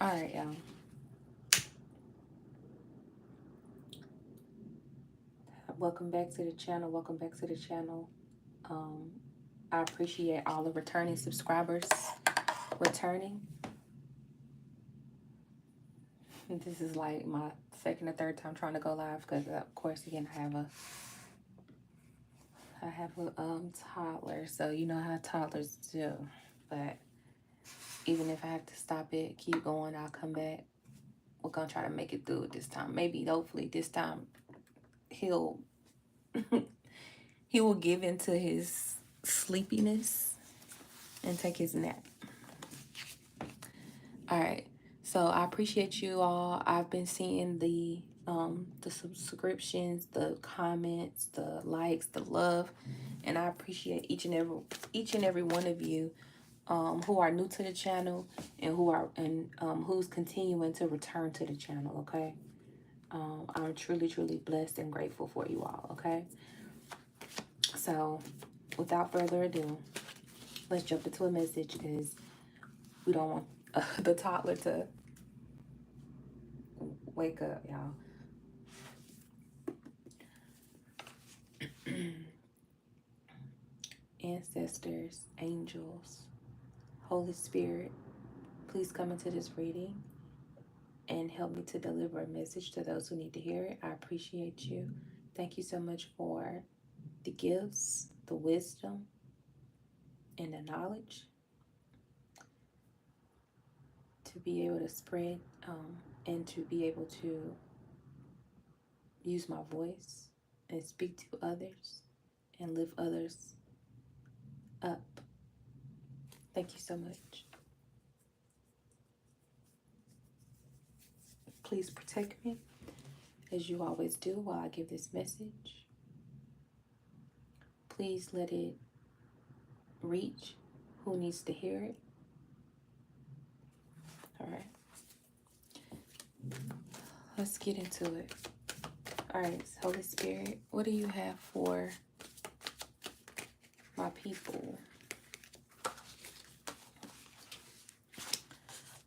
All right, y'all. Welcome back to the channel. Welcome back to the channel. Um, I appreciate all the returning subscribers returning. This is like my second or third time trying to go live because, of course, again, I have a toddler, so you know how toddlers do. But even if I have to stop it, keep going, I'll come back. We're gonna try to make it through it this time. Maybe, hopefully, this time he'll he will give into his sleepiness and take his nap. All right. So I appreciate you all. I've been seeing the subscriptions, the comments, the likes, the love, and I appreciate each and every one of you who are new to the channel and who's continuing to return to the channel. Okay. I'm truly blessed and grateful for you all. Okay. So without further ado, let's jump into a message because we don't want the toddler to wake up, y'all. Ancestors, angels, Holy Spirit, please come into this reading and help me to deliver a message to those who need to hear it. I appreciate you. Thank you so much for the gifts, the wisdom, and the knowledge to be able to spread and to be able to use my voice and speak to others and lift others up. Thank you so much. Please protect me as you always do while I give this message. Please let it reach who needs to hear it. All right. Let's get into it. All right, Holy Spirit, what do you have for my people?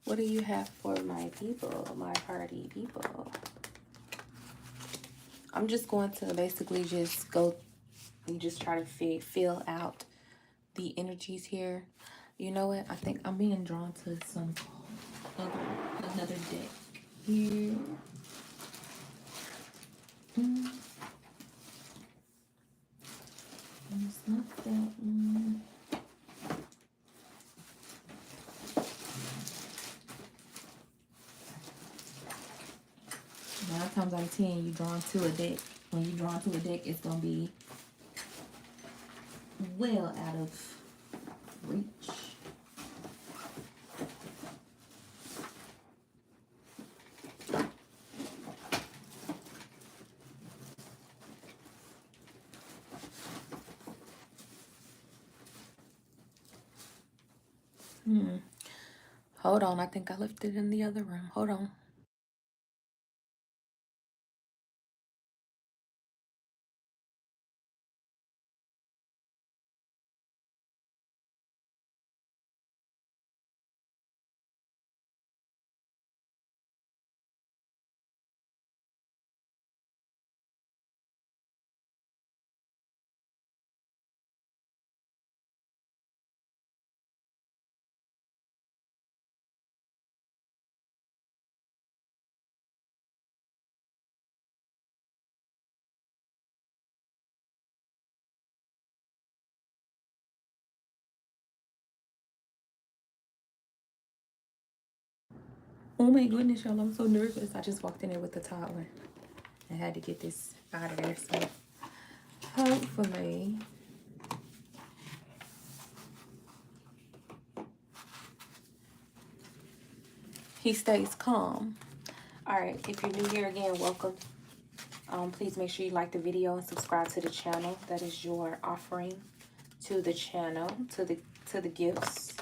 What do you have for my people, my party people? I'm just going to basically just go and just try to feel out the energies here. You know what? I think I'm being drawn to some another deck here. It's not that one. A lot of times I'm seeing you drawn to a deck. When you drawn to a deck, it's gonna be well out of reach. Hold on, I think I left it in the other room. Hold on. Oh my goodness, y'all, I'm so nervous. I just walked in there with the toddler. I had to get this out of there, so hopefully he stays calm. All right, if you're new here again, welcome. Please make sure you like the video and subscribe to the channel. That is your offering to the channel, to the gifts.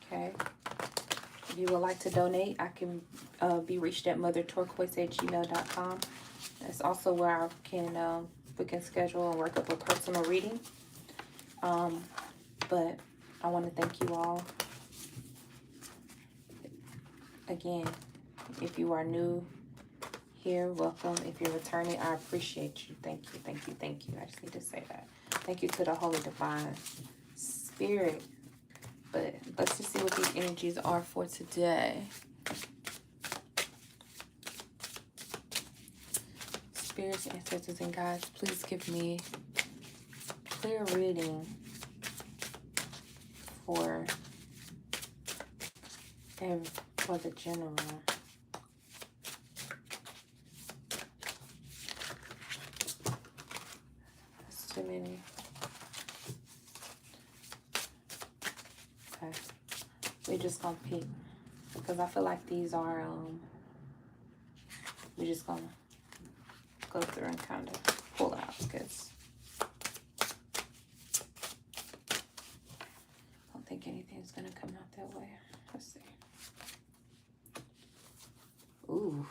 Okay. If you would like to donate, I can be reached at motherturquoise@gmail.com. That's also where I can we can schedule and work up a personal reading. But I want to thank you all Again, if you are new here, welcome. If you're returning, I appreciate you. Thank you, thank you, thank you. I just need to say that. Thank you to the Holy Divine Spirit. But let's just see what these energies are for today. Spirits, ancestors, and guides, please give me clear reading for the general. That's too many. Okay. We're just gonna pick, because I feel like these are we're just gonna go through and kind of pull out, because I don't think anything's gonna come out that way. Let's see. Ooh,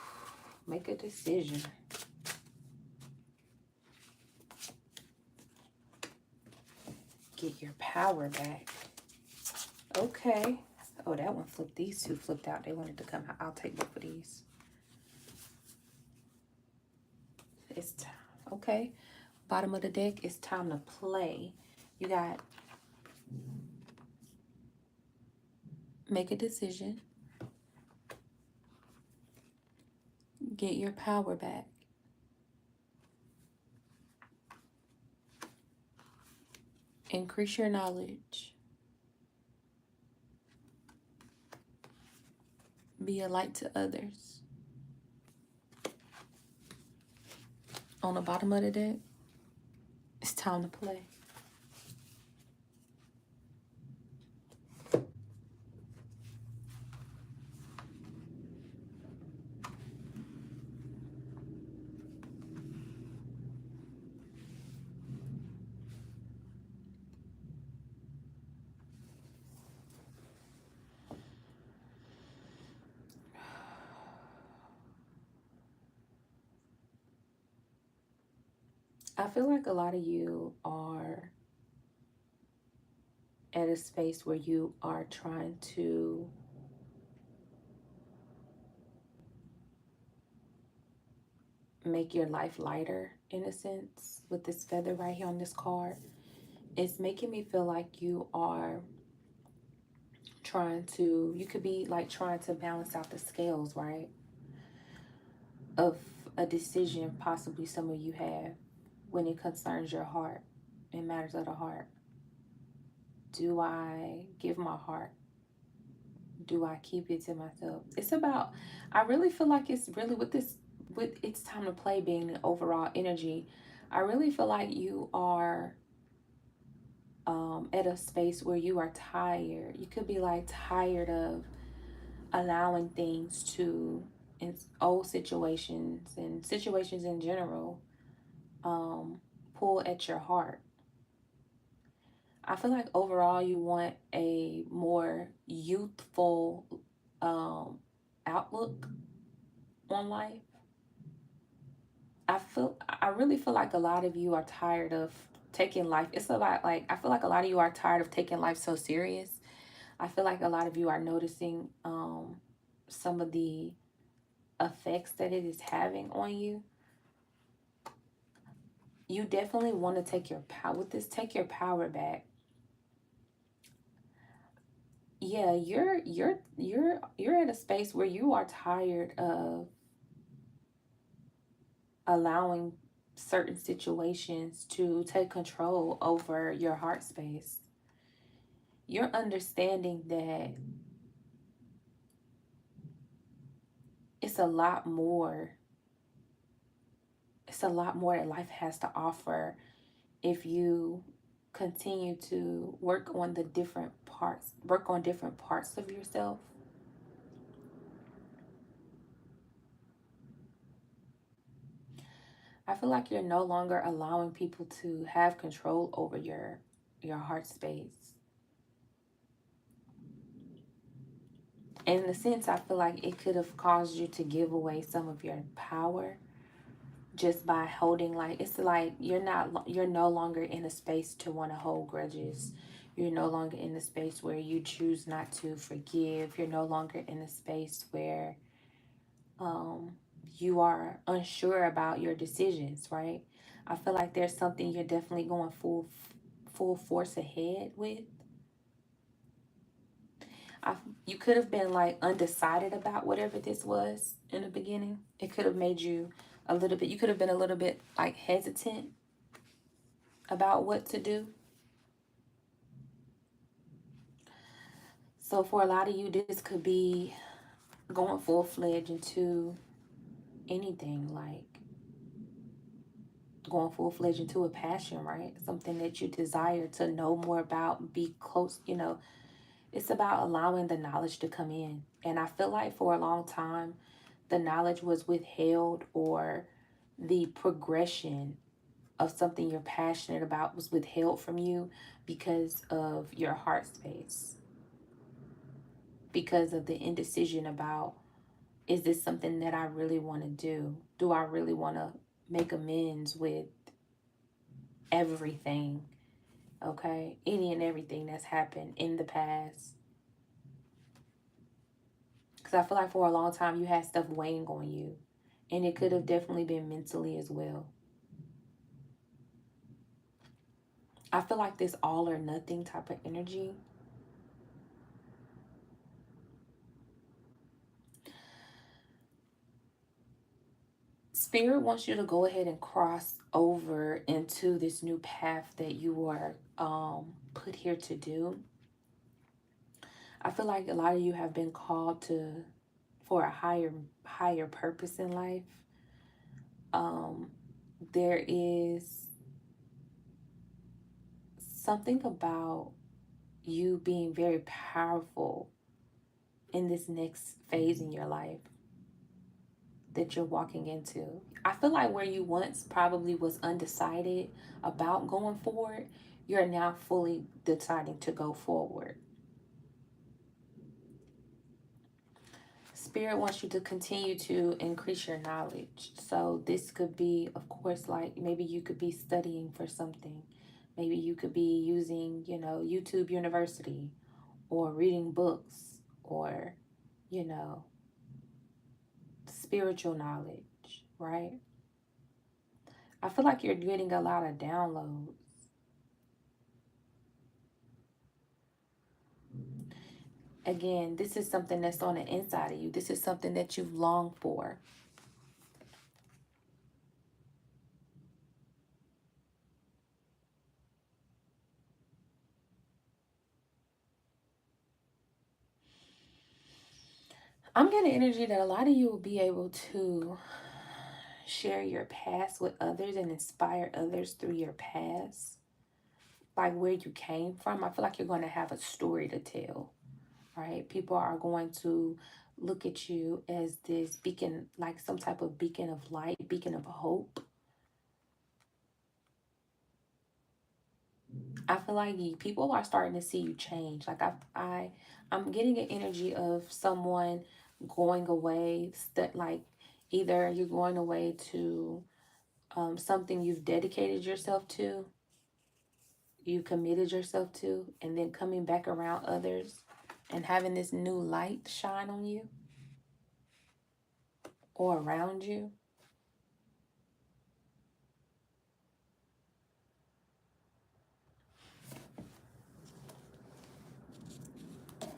make a decision. Get your power back. Okay. Oh, that one flipped. These two flipped out. They wanted to come out. I'll take both of these. It's time. Okay. Bottom of the deck, it's time to play. You got make a decision. Get your power back. Increase your knowledge. Be a light to others. On the bottom of the deck, it's time to play. I feel like a lot of you are at a space where you are trying to make your life lighter, in a sense, with this feather right here on this card. It's making me feel like you are trying to, you could be like trying to balance out the scales, right? Of a decision possibly some of you have when it concerns your heart and matters of the heart. Do I give my heart? Do I keep it to myself? It's about, I really feel like it's really with it's time to play being the overall energy. I really feel like you are at a space where you are tired. You could be like tired of allowing things to, in old situations and situations in general, pull at your heart. I feel like overall you want a more youthful outlook on life. I really feel like a lot of you are tired of taking life. It's a lot like, I feel like a lot of you are tired of taking life so serious. I feel like a lot of you are noticing some of the effects that it is having on you. You definitely want to take your power with this, take your power back. Yeah, you're at a space where you are tired of allowing certain situations to take control over your heart space. You're understanding that it's a lot more. It's a lot more that life has to offer if you continue to work on different parts of yourself. I feel like you're no longer allowing people to have control over your heart space. And in a sense, I feel like it could have caused you to give away some of your power just by holding, like, it's like you're no longer in a space to want to hold grudges. You're no longer in a space where you choose not to forgive. You're no longer in a space where you are unsure about your decisions, right? I feel like there's something you're definitely going full force ahead with. I, you could have been like undecided about whatever this was in the beginning. It could have made you a little bit, you could have been a little bit like hesitant about what to do. So for a lot of you, this could be going full fledged into anything, like going full fledged into a passion, right? Something that you desire to know more about, be close, it's about allowing the knowledge to come in. And I feel like for a long time, the knowledge was withheld, or the progression of something you're passionate about was withheld from you because of your heart space, because of the indecision about, is this something that I really want to do? Do I really want to make amends with everything? Okay, any and everything that's happened in the past. Because I feel like for a long time you had stuff weighing on you, and it could have definitely been mentally as well. I feel like this all or nothing type of energy. Spirit wants you to go ahead and cross over into this new path that you are put here to do. I feel like a lot of you have been called to for a higher purpose in life. Um, there is something about you being very powerful in this next phase in your life that you're walking into. I feel like where you once probably was undecided about going forward, you're now fully deciding to go forward. Spirit wants you to continue to increase your knowledge. So this could be, of course, like maybe you could be studying for something. Maybe you could be using, YouTube University, or reading books, or, you know, spiritual knowledge, right? I feel like you're getting a lot of downloads. Again, this is something that's on the inside of you. This is something that you've longed for. I'm getting energy that a lot of you will be able to share your past with others and inspire others through your past, like where you came from. I feel like you're going to have a story to tell, right? People are going to look at you as this beacon, like some type of beacon of light, beacon of hope. I feel like people are starting to see you change. Like I'm getting an energy of someone going away, like either you're going away to something you've dedicated yourself to, you committed yourself to, and then coming back around others and having this new light shine on you or around you.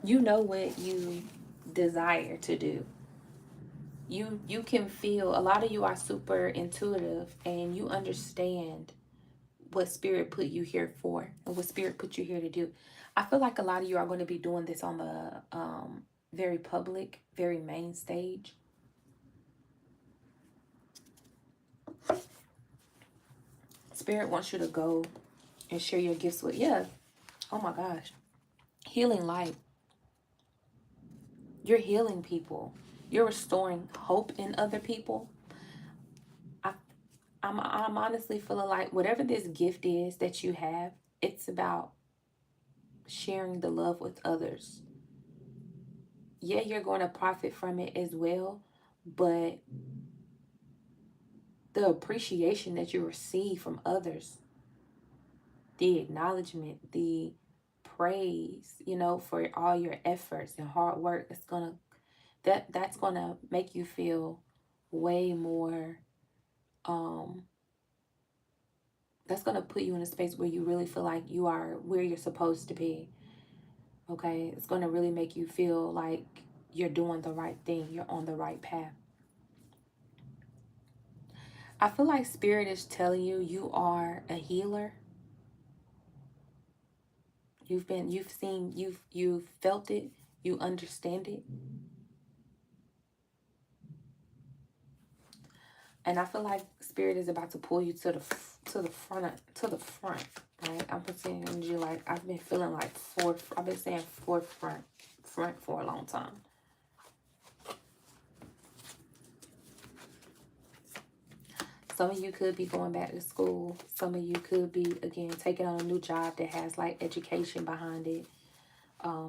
You know what you desire to do. You can feel, a lot of you are super intuitive and you understand what spirit put you here for and what spirit put you here to do. I feel like a lot of you are going to be doing this on the very public, very main stage. Spirit wants you to go and share your gifts with, yeah, oh my gosh, healing light. You're healing people. You're restoring hope in other people. I, I'm honestly feeling like whatever this gift is that you have, it's about sharing the love with others. Yeah, you're going to profit from it as well, but the appreciation that you receive from others, the acknowledgement, the praise, you know, for all your efforts and hard work. That's gonna make you feel way more, um that's gonna put you in a space where you really feel like you are where you're supposed to be. Okay, it's gonna really make you feel like you're doing the right thing, you're on the right path. I feel like spirit is telling you you are a healer. You've felt it, you understand it. And I feel like spirit is about to pull you to the front, right? I'm pretending you like I've been feeling like I've been saying front for a long time. Some of you could be going back to school. Some of you could be, again, taking on a new job that has like education behind it.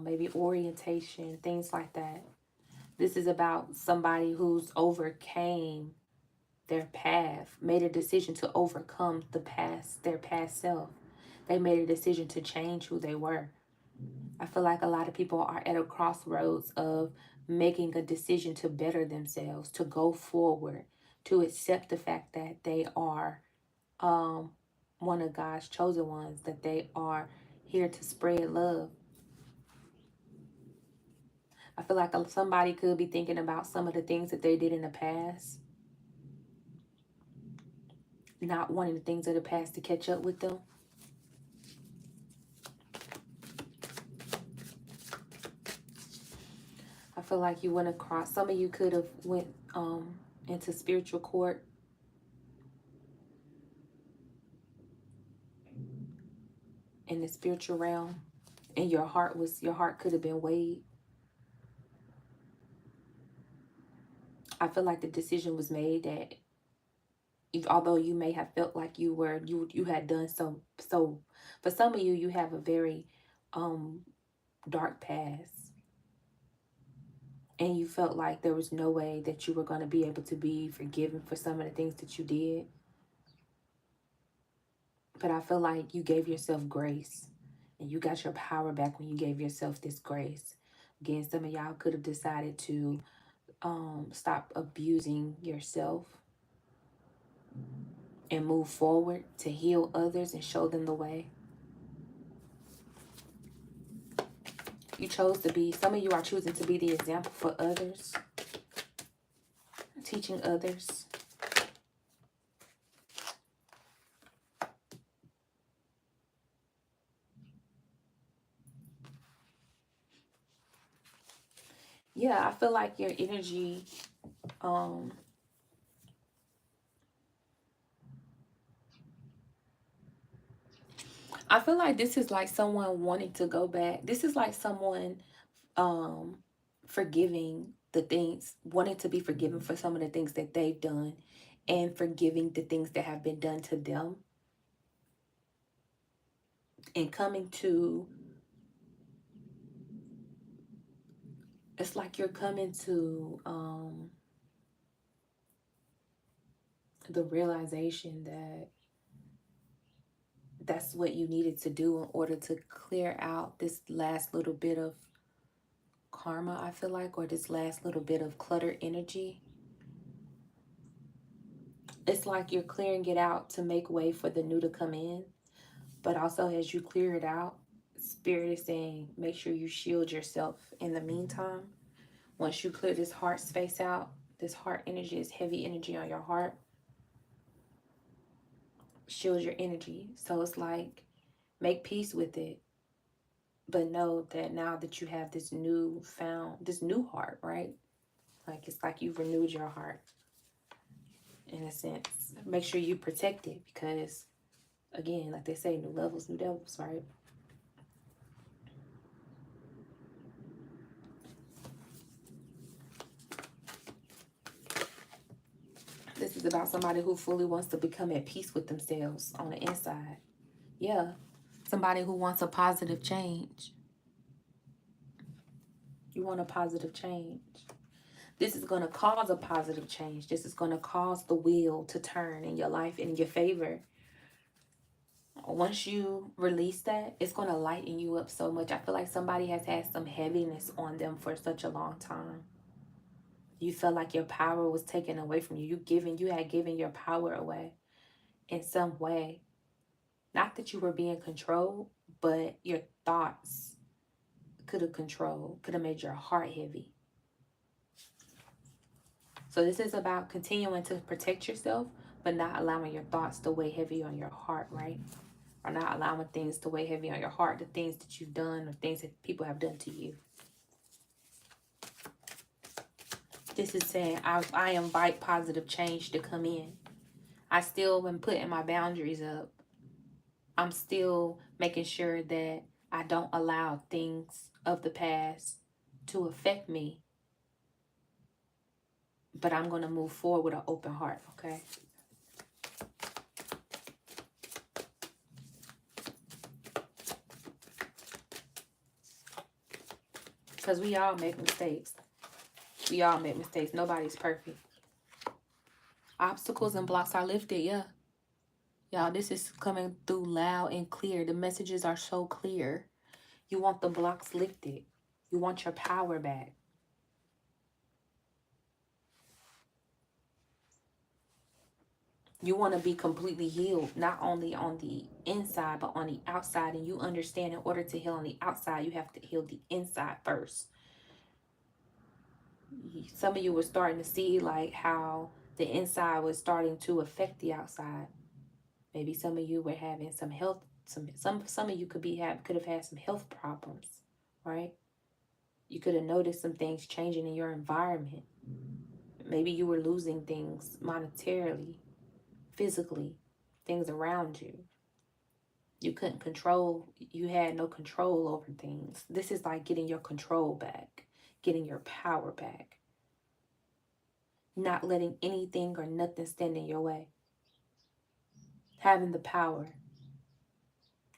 Maybe orientation, things like that. This is about somebody who's overcame their path, made a decision to overcome their past self. They made a decision to change who they were. I feel like a lot of people are at a crossroads of making a decision to better themselves, to go forward, to accept the fact that they are one of God's chosen ones, that they are here to spread love. I feel like somebody could be thinking about some of the things that they did in the past, not wanting the things of the past to catch up with them. I feel like you went across, some of you could have went into spiritual court. In the spiritual realm, and your heart could have been weighed. I feel like the decision was made that although you may have felt like you had done so for some of you, you have a very dark past, and you felt like there was no way that you were going to be able to be forgiven for some of the things that you did. But I feel like you gave yourself grace, and you got your power back when you gave yourself this grace. Again, some of y'all could have decided to stop abusing yourself and move forward to heal others and show them the way. You chose to be, some of you are choosing to be the example for others, teaching others. Yeah, I feel like your energy, I feel like this is like someone wanting to go back. This is like someone forgiving the things, wanting to be forgiven for some of the things that they've done, and forgiving the things that have been done to them, and coming to, it's like you're coming to the realization that that's what you needed to do in order to clear out this last little bit of karma, I feel like, or this last little bit of clutter energy. It's like you're clearing it out to make way for the new to come in. But also, as you clear it out, Spirit is saying, make sure you shield yourself in the meantime. Once you clear this heart space out, this heart energy is heavy energy on your heart. Shield your energy. So it's like, make peace with it. But know that now that you have this new heart, right? Like, it's like you've renewed your heart in a sense. Make sure you protect it because, again, like they say, new levels, new devils, right? This is about somebody who fully wants to become at peace with themselves on the inside. Yeah. Somebody who wants a positive change. You want a positive change. This is going to cause a positive change. This is going to cause the wheel to turn in your life in your favor. once you release that, it's going to lighten you up so much. I feel like somebody has had some heaviness on them for such a long time. You felt like your power was taken away from you. You had given your power away in some way. Not that you were being controlled, but your thoughts could have made your heart heavy. So this is about continuing to protect yourself, but not allowing your thoughts to weigh heavy on your heart, right? Or not allowing things to weigh heavy on your heart, the things that you've done or things that people have done to you. This is saying, I invite positive change to come in. I still am putting my boundaries up. I'm still making sure that I don't allow things of the past to affect me. But I'm going to move forward with an open heart, okay? Because we all make mistakes. We all make mistakes. Nobody's perfect. Obstacles and blocks are lifted, yeah. Y'all, this is coming through loud and clear. The messages are so clear. You want the blocks lifted. You want your power back. You want to be completely healed, not only on the inside, but on the outside. And you understand, in order to heal on the outside, you have to heal the inside first. Some of you were starting to see like how the inside was starting to affect the outside. Maybe some of you were having some health, some of you could have had some health problems, right? You could have noticed some things changing in your environment. Maybe you were losing things monetarily, physically, things around you. You couldn't control, you had no control over things. This is like getting your control back, getting your power back. Not letting anything or nothing stand in your way. Having the power.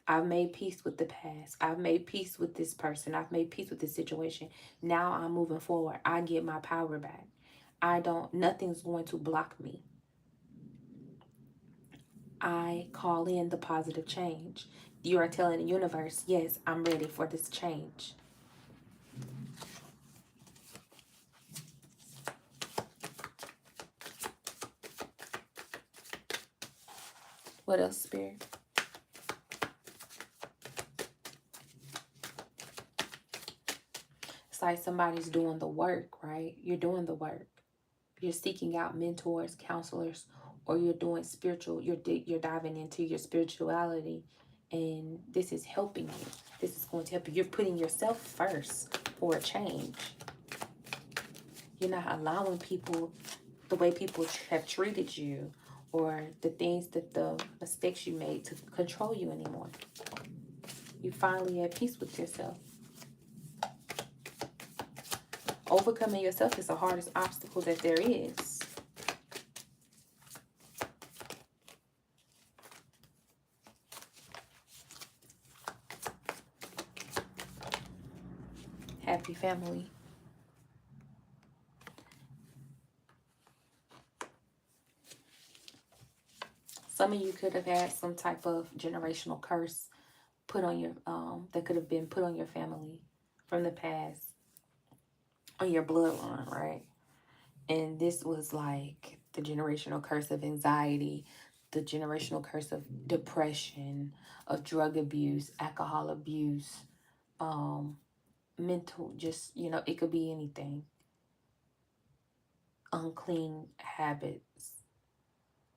I've made peace with the past. I've made peace with this person. I've made peace with this situation. Now I'm moving forward. I get my power back. Nothing's going to block me. I call in the positive change. You are telling the universe, yes, I'm ready for this change. What else, Spirit? It's like somebody's doing the work, right? You're doing the work. You're seeking out mentors, counselors, or you're doing spiritual, you're diving into your spirituality, and this is helping you. This is going to help you. You're putting yourself first for a change. You're not allowing people, the way people have treated you, or the things that the mistakes you made, to control you anymore. You finally at peace with yourself. Overcoming yourself is the hardest obstacle that there is. Happy family. Some of you could have had some type of generational curse put on your that could have been put on your family from the past, on your bloodline, right? And this was like the generational curse of anxiety, the generational curse of depression, of drug abuse, alcohol abuse, mental, just, it could be anything. Unclean habits.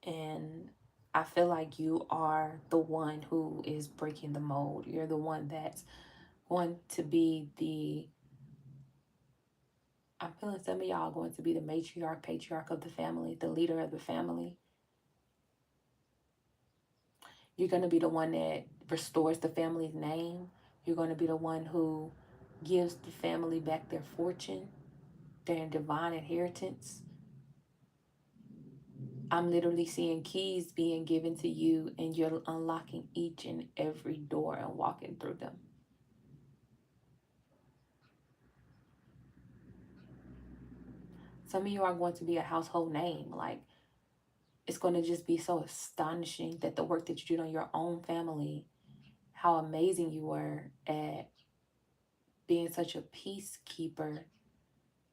And I feel like you are the one who is breaking the mold. You're the one that's going to be I'm feeling some of y'all going to be the matriarch, patriarch of the family, the leader of the family. You're going to be the one that restores the family's name. You're going to be the one who gives the family back their fortune, their divine inheritance. I'm literally seeing keys being given to you, and you're unlocking each and every door and walking through them. Some of you are going to be a household name. Like, it's going to just be so astonishing that the work that you did on your own family, how amazing you were at being such a peacekeeper,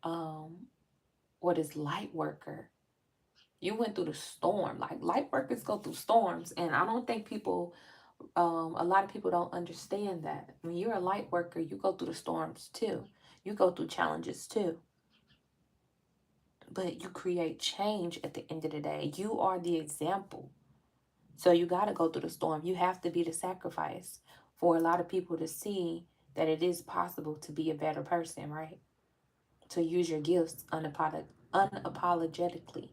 or this light worker. You went through the storm. Like, light workers go through storms, and I don't think people, a lot of people don't understand that. When you're a light worker, you go through the storms too. You go through challenges too. But you create change at the end of the day. You are the example. So you got to go through the storm. You have to be the sacrifice for a lot of people to see that it is possible to be a better person, right? To use your gifts unapologetically.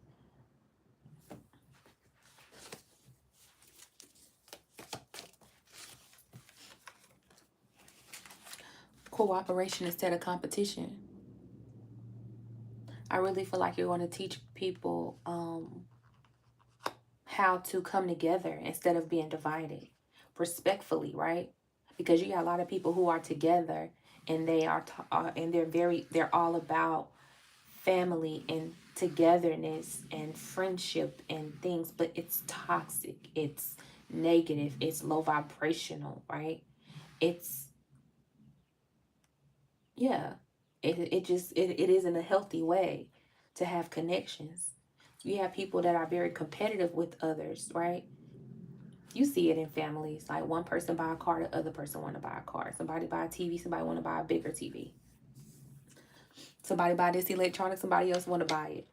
Cooperation instead of competition. I really feel like you're going to teach people how to come together instead of being divided, respectfully, right? Because you got a lot of people who are together, and and they're all about family and togetherness and friendship and things, but it's toxic, it's negative, it's low vibrational, right? It's, yeah, it isn't a healthy way to have connections. You have people that are very competitive with others, right? You see it in families. Like, one person buy a car, the other person want to buy a car. Somebody buy a TV, somebody want to buy a bigger TV. Somebody buy this electronic, somebody else want to buy it.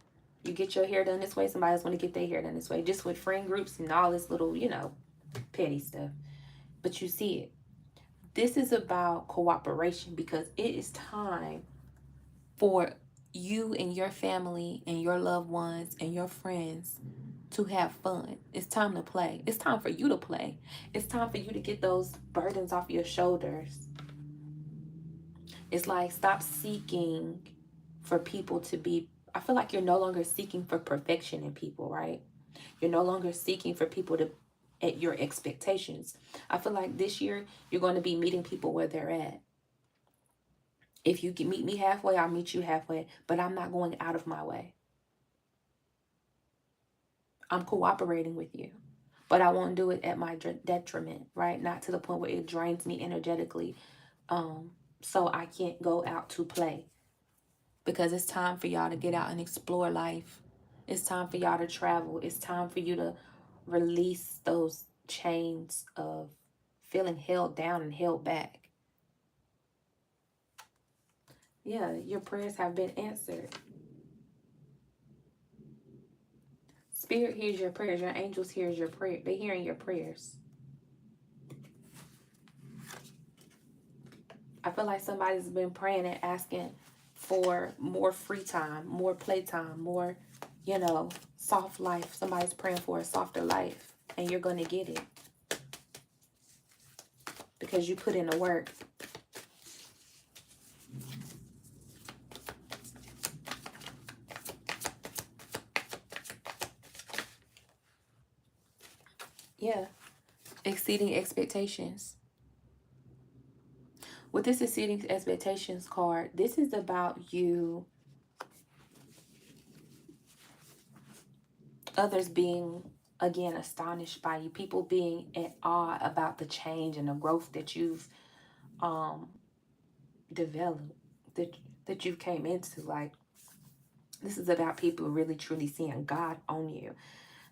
You get your hair done this way, somebody else want to get their hair done this way. Just with friend groups and all this little, petty stuff. But you see it. This is about cooperation, because it is time for you and your family and your loved ones and your friends to have fun. It's time to play. It's time for you to play. It's time for you to get those burdens off your shoulders. It's like, stop seeking for people to be, I feel like you're no longer seeking for perfection in people, right? You're no longer seeking for people to at your expectations. I feel like this year you're going to be meeting people where they're at. If you can meet me halfway, I'll meet you halfway, but I'm not going out of my way. I'm cooperating with you, but I won't do it at my detriment, right? Not to the point where it drains me energetically. So I can't go out to play, because it's time for y'all to get out and explore life. It's time for y'all to travel. It's time for you to release those chains of feeling held down and held back. Yeah, your prayers have been answered. Spirit hears your prayers. Your angels hears your prayer. They're hearing your prayers. I feel like somebody's been praying and asking for more free time, more playtime, more, soft life. Somebody's praying for a softer life, and you're going to get it because you put in the work. Yeah. Exceeding expectations. With this exceeding expectations card, this is about you, others being, again, astonished by you, people being in awe about the change and the growth that you've developed, that you came into. Like, this is about people really truly seeing God on you,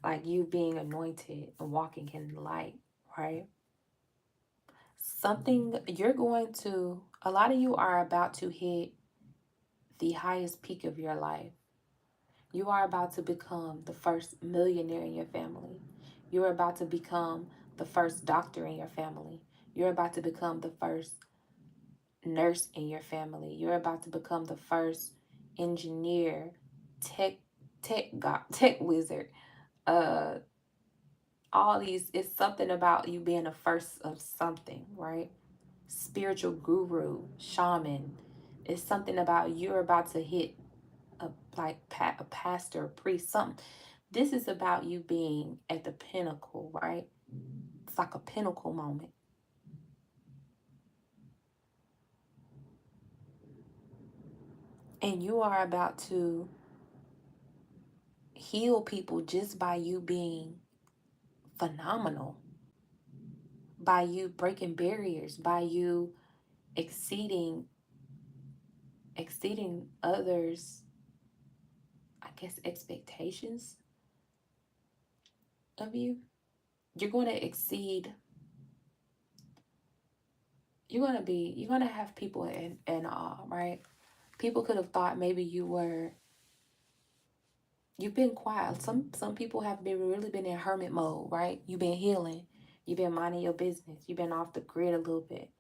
like you being anointed and walking in the light, right? Something you're going to, a lot of you are about to hit the highest peak of your life. You are about to become the first millionaire in your family. You're about to become the first doctor in your family. You're about to become the first nurse in your family. You're about to become the first engineer, tech wizard. Uh, all these, it's something about you being a first of something, right? Spiritual guru, shaman. It's something about you're about to hit a pastor, a priest, something. This is about you being at the pinnacle, right? It's like a pinnacle moment. And you are about to heal people just by you being phenomenal, by you breaking barriers, by you exceeding others, I guess, expectations of you. You're going to exceed, you're going to have people in awe, right? People could have thought maybe you've been quiet. Some people have been in hermit mode, right? You've been healing. You've been minding your business. You've been off the grid a little bit.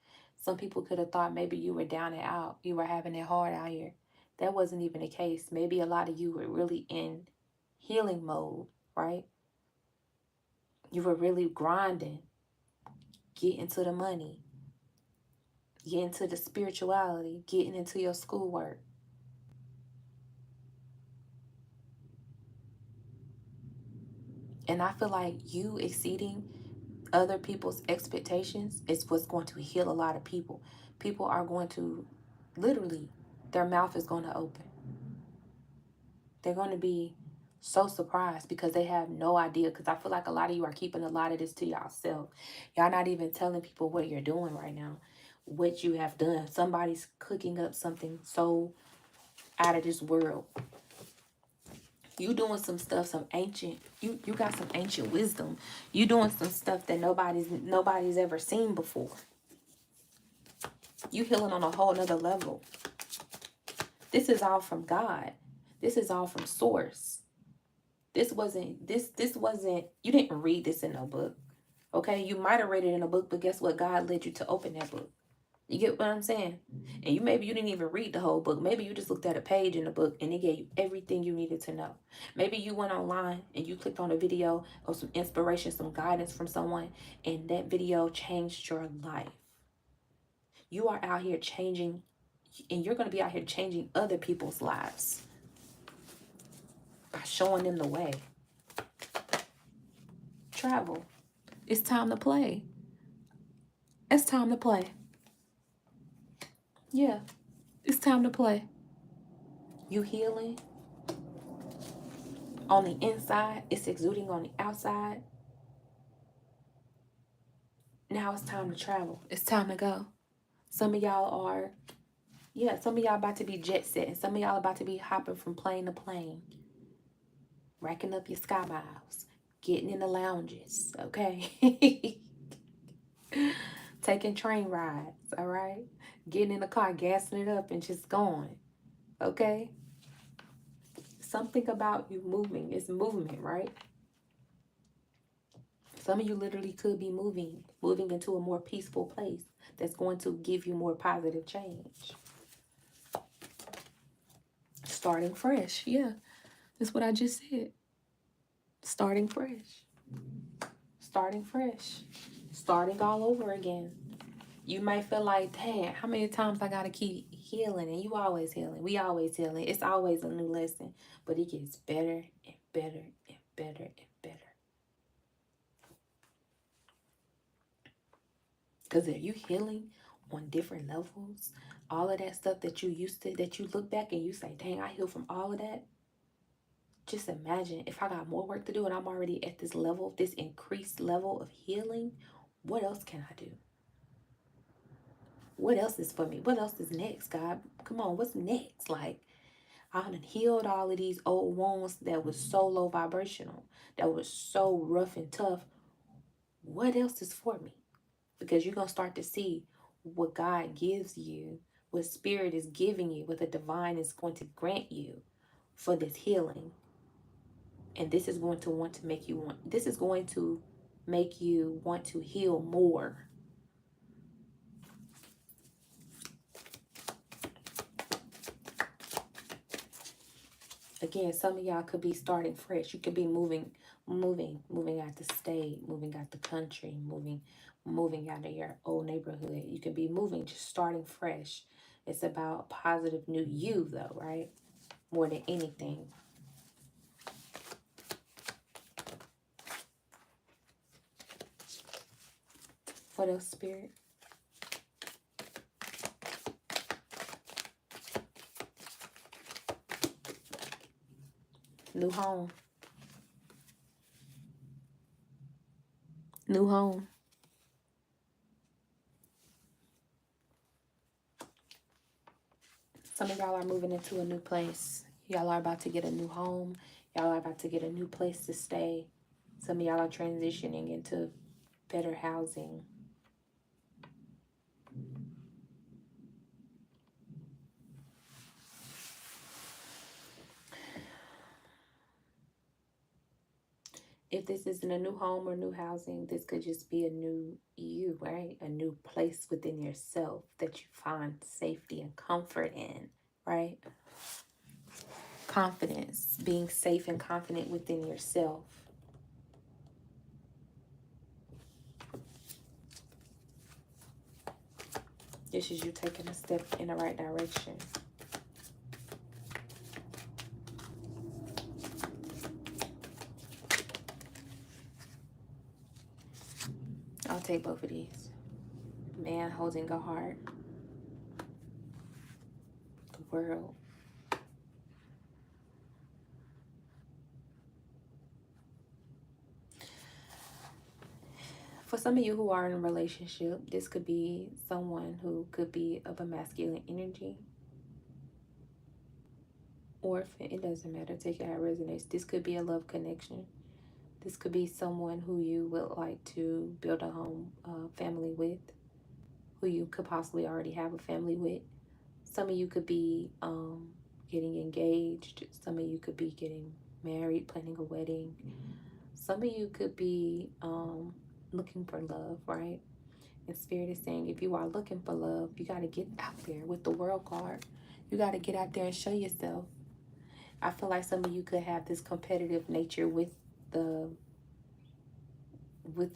Some people could have thought maybe you were down and out. You were having it hard out here. That wasn't even the case. Maybe a lot of you were really in healing mode, right? You were really grinding, getting to the money, getting to the spirituality, getting into your schoolwork. And I feel like you exceeding other people's expectations is what's going to heal a lot of people. People are going to literally, their mouth is going to open. They're going to be so surprised because they have no idea. Because I feel like a lot of you are keeping a lot of this to yourself. Y'all not even telling people what you're doing right now, what you have done. Somebody's cooking up something so out of this world. You doing some stuff, some ancient, you got some ancient wisdom. You doing some stuff that nobody's ever seen before. You healing on a whole nother level. This is all from God. This is all from source. This wasn't, you didn't read this in a book. Okay, you might have read it in a book, but guess what? God led you to open that book. You get what I'm saying? And maybe you didn't even read the whole book. Maybe you just looked at a page in the book and it gave you everything you needed to know. Maybe you went online and you clicked on a video or some inspiration, some guidance from someone, and that video changed your life. You are out here changing, and you're going to be out here changing other people's lives by showing them the way. Travel. It's time to play. It's time to play. Yeah, it's time to play. You healing on the inside, it's exuding on the outside. Now it's time to travel. It's time to go. Some of y'all are, some of y'all about to be jet setting. Some of y'all about to be hopping from plane to plane, racking up your sky miles, getting in the lounges, okay? Taking train rides, all right? Getting in the car, gassing it up, and just going, okay? Something about you moving. It's movement, right? Some of you literally could be moving into a more peaceful place that's going to give you more positive change. Starting fresh. Yeah, that's what I just said. Starting fresh. Starting fresh. Starting all over again. You might feel like, dang, how many times I got to keep healing? And you always healing. We always healing. It's always a new lesson. But it gets better and better and better and better. Because if you healing on different levels, all of that stuff that you used to, that you look back and you say, dang, I healed from all of that. Just imagine if I got more work to do and I'm already at this level, this increased level of healing, what else can I do? What else is for me? What else is next, God? Come on, what's next? Like, I done healed all of these old wounds that was so low vibrational, that was so rough and tough. What else is for me? Because you're going to start to see what God gives you, what Spirit is giving you, what the divine is going to grant you for this healing. And this is going to make you want to heal more. Again, some of y'all could be starting fresh. You could be moving out the state, moving out the country, moving out of your old neighborhood. You could be moving, just starting fresh. It's about positive new you, though, right? More than anything. What else, Spirit? New home. New home. Some of y'all are moving into a new place. Y'all are about to get a new home. Y'all are about to get a new place to stay. Some of y'all are transitioning into better housing. If this isn't a new home or new housing, this could just be a new you, right? A new place within yourself that you find safety and comfort in, right? Confidence, being safe and confident within yourself. This is you taking a step in the right direction. I'll take both of these. Man holding a heart. The world. For some of you who are in a relationship, this could be someone who could be of a masculine energy. Or if it doesn't matter, take it how it resonates. This could be a love connection. This could be someone who you would like to build a home, family with, who you could possibly already have a family with. Some of you could be getting engaged. Some of you could be getting married, planning a wedding. Some of you could be looking for love, right? And Spirit is saying, if you are looking for love, you got to get out there with the World card. You got to get out there and show yourself. I feel like some of you could have this competitive nature with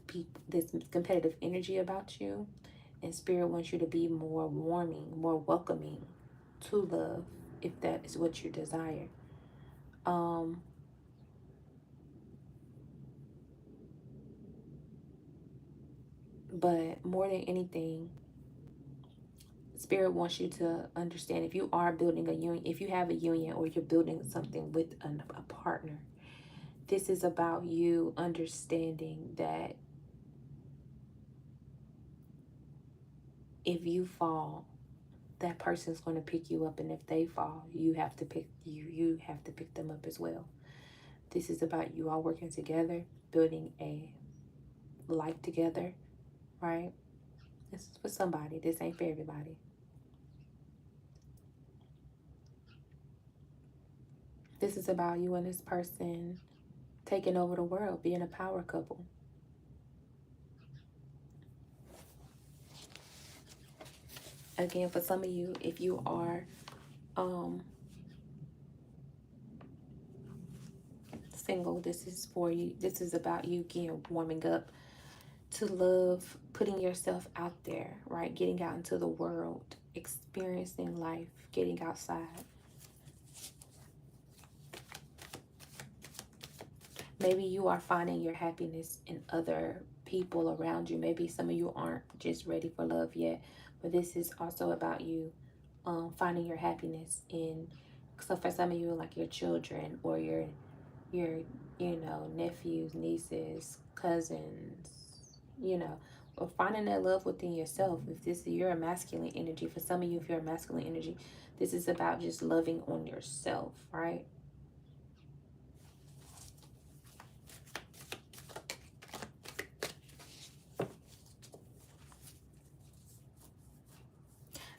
people, this competitive energy about you. And Spirit wants you to be more warming, more welcoming to love, if that is what you desire. But more than anything, Spirit wants you to understand, if you are building a union, if you have a union or you're building something with a partner, this is about you understanding that if you fall, that person's going to pick you up, and if they fall, you have to pick them up as well. This is about you all working together, building a life together, right? This is for somebody. This ain't for everybody. This is about you and this person taking over the world, being a power couple. Again, for some of you, if you are single, this is for you. This is about you getting warming up to love, putting yourself out there, right? Getting out into the world, experiencing life, getting outside. Maybe you are finding your happiness in other people around you. Maybe some of you aren't just ready for love yet, but this is also about you finding your happiness in. So for some of you, like your children or your nephews, nieces, cousins, or finding that love within yourself. If you're a masculine energy, for some of you, if you're a masculine energy, this is about just loving on yourself, right?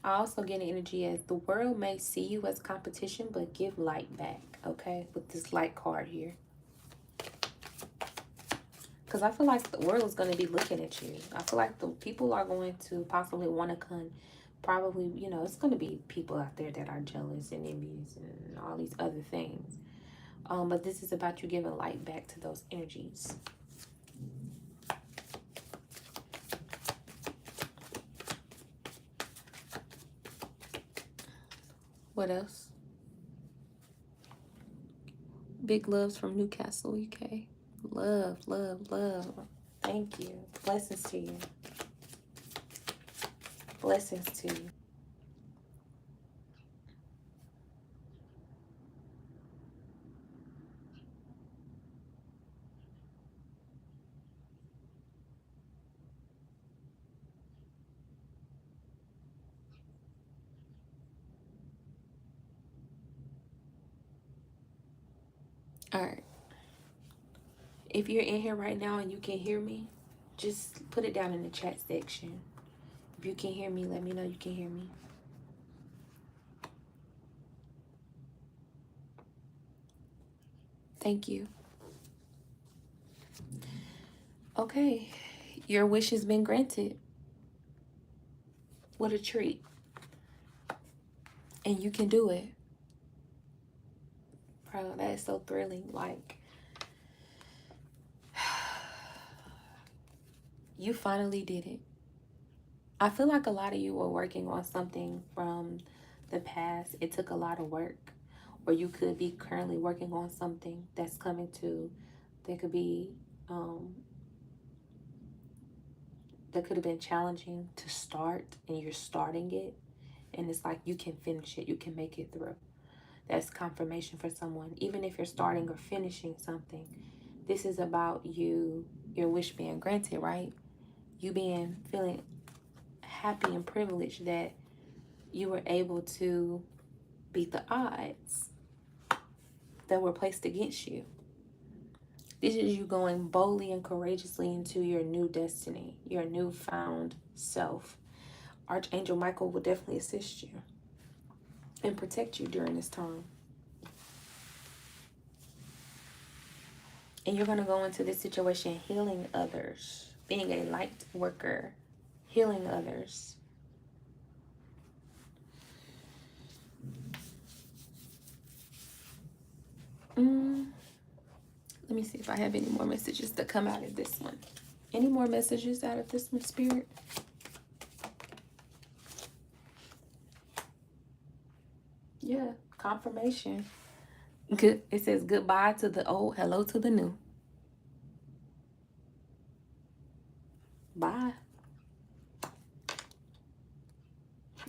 I also get an energy as the world may see you as competition, but give light back, okay? With this light card here. Because I feel like the world is going to be looking at you. I feel like the people are going to possibly want to come. Probably, it's going to be people out there that are jealous and envious and all these other things. But this is about you giving light back to those energies. What else? Big loves from Newcastle, UK. Love, love, love. Thank you. Blessings to you. Blessings to you. All right. If you're in here right now and you can hear me, just put it down in the chat section. If you can hear me, let me know you can hear me. Thank you. Okay. Your wish has been granted. What a treat. And you can do it. Bro, that is so thrilling. Like, you finally did it. I feel like a lot of you were working on something from the past. It took a lot of work. Or you could be currently working on something that's coming to, that could be, that could have been challenging to start, and you're starting it. And it's like you can finish it. You can make it through. That's confirmation for someone. Even if you're starting or finishing something, this is about you, your wish being granted, right? You feeling happy and privileged that you were able to beat the odds that were placed against you. This is you going boldly and courageously into your new destiny, your newfound self. Archangel Michael will definitely assist you and protect you during this time. And you're going to go into this situation healing others, being a light worker, healing others. Let me see if I have any more messages that come out of this one. Any more messages out of this one, Spirit? Yeah, confirmation. Good. It says goodbye to the old, hello to the new. Bye.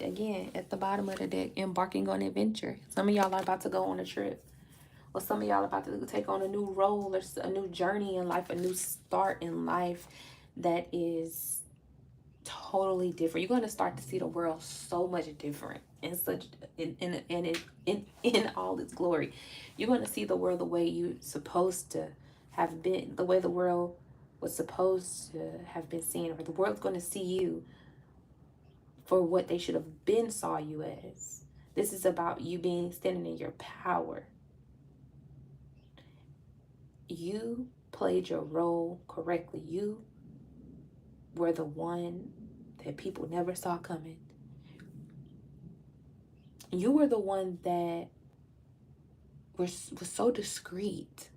Again, at the bottom of the deck, embarking on adventure. Some of y'all are about to go on a trip. Or some of y'all are about to take on a new role or a new journey in life, a new start in life that is totally different. You're going to start to see the world so much different and such in all its glory. You're going to see the world the way you're supposed to have been, the way the world was supposed to have been seen, or the world's going to see you for what they should have been saw you as. This is about you standing in your power. You played your role correctly. You were the one that people never saw coming. You were the one that was so discreet.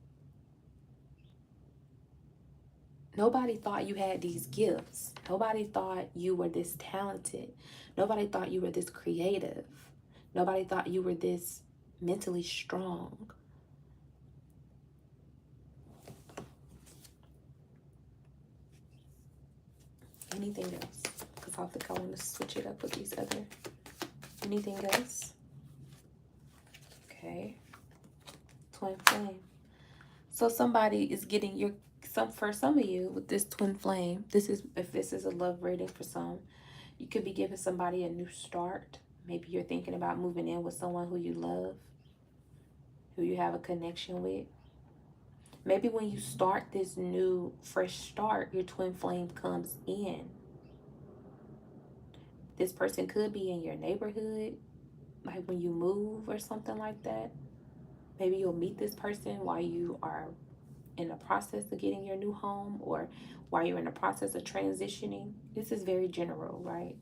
Nobody thought you had these gifts. Nobody thought you were this talented. Nobody thought you were this creative. Nobody thought you were this mentally strong. Anything else? Because I think I want to switch it up with these other. Anything else? Okay. Twin flame. So somebody is getting for some of you with this twin flame, if this is a love reading for some, you could be giving somebody a new start. Maybe you're thinking about moving in with someone who you love, who you have a connection with. Maybe when you start this new fresh start, your twin flame comes in. This person could be in your neighborhood, like when you move or something like that. Maybe you'll meet this person while you are in the process of getting your new home, or while you're in the process of transitioning. This is very general, right?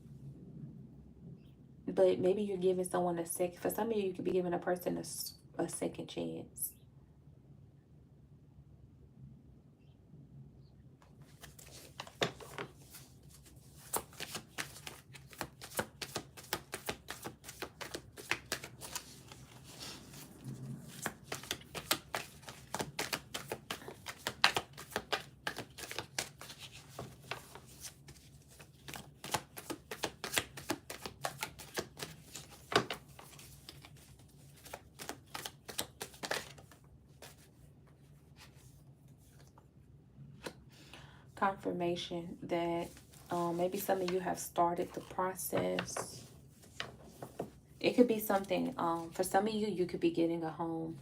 But maybe you're giving someone for some of you, you could be giving a person a second chance. Confirmation that maybe some of you have started the process. It could be something, for some of you, you could be getting a home.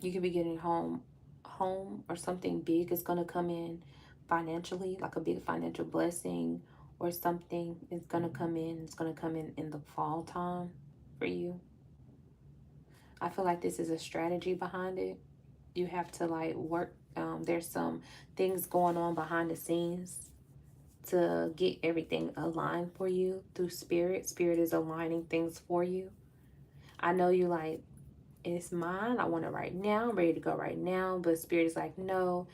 You could be getting home or something big is going to come in financially, like a big financial blessing or something is going to come in. It's going to come in the fall time for you. I feel like this is a strategy behind it. You have to like work. There's some things going on behind the scenes to get everything aligned for you through spirit. Spirit is aligning things for you. I know you like, it's mine. I want it right now. I'm ready to go right now. But spirit is like, no,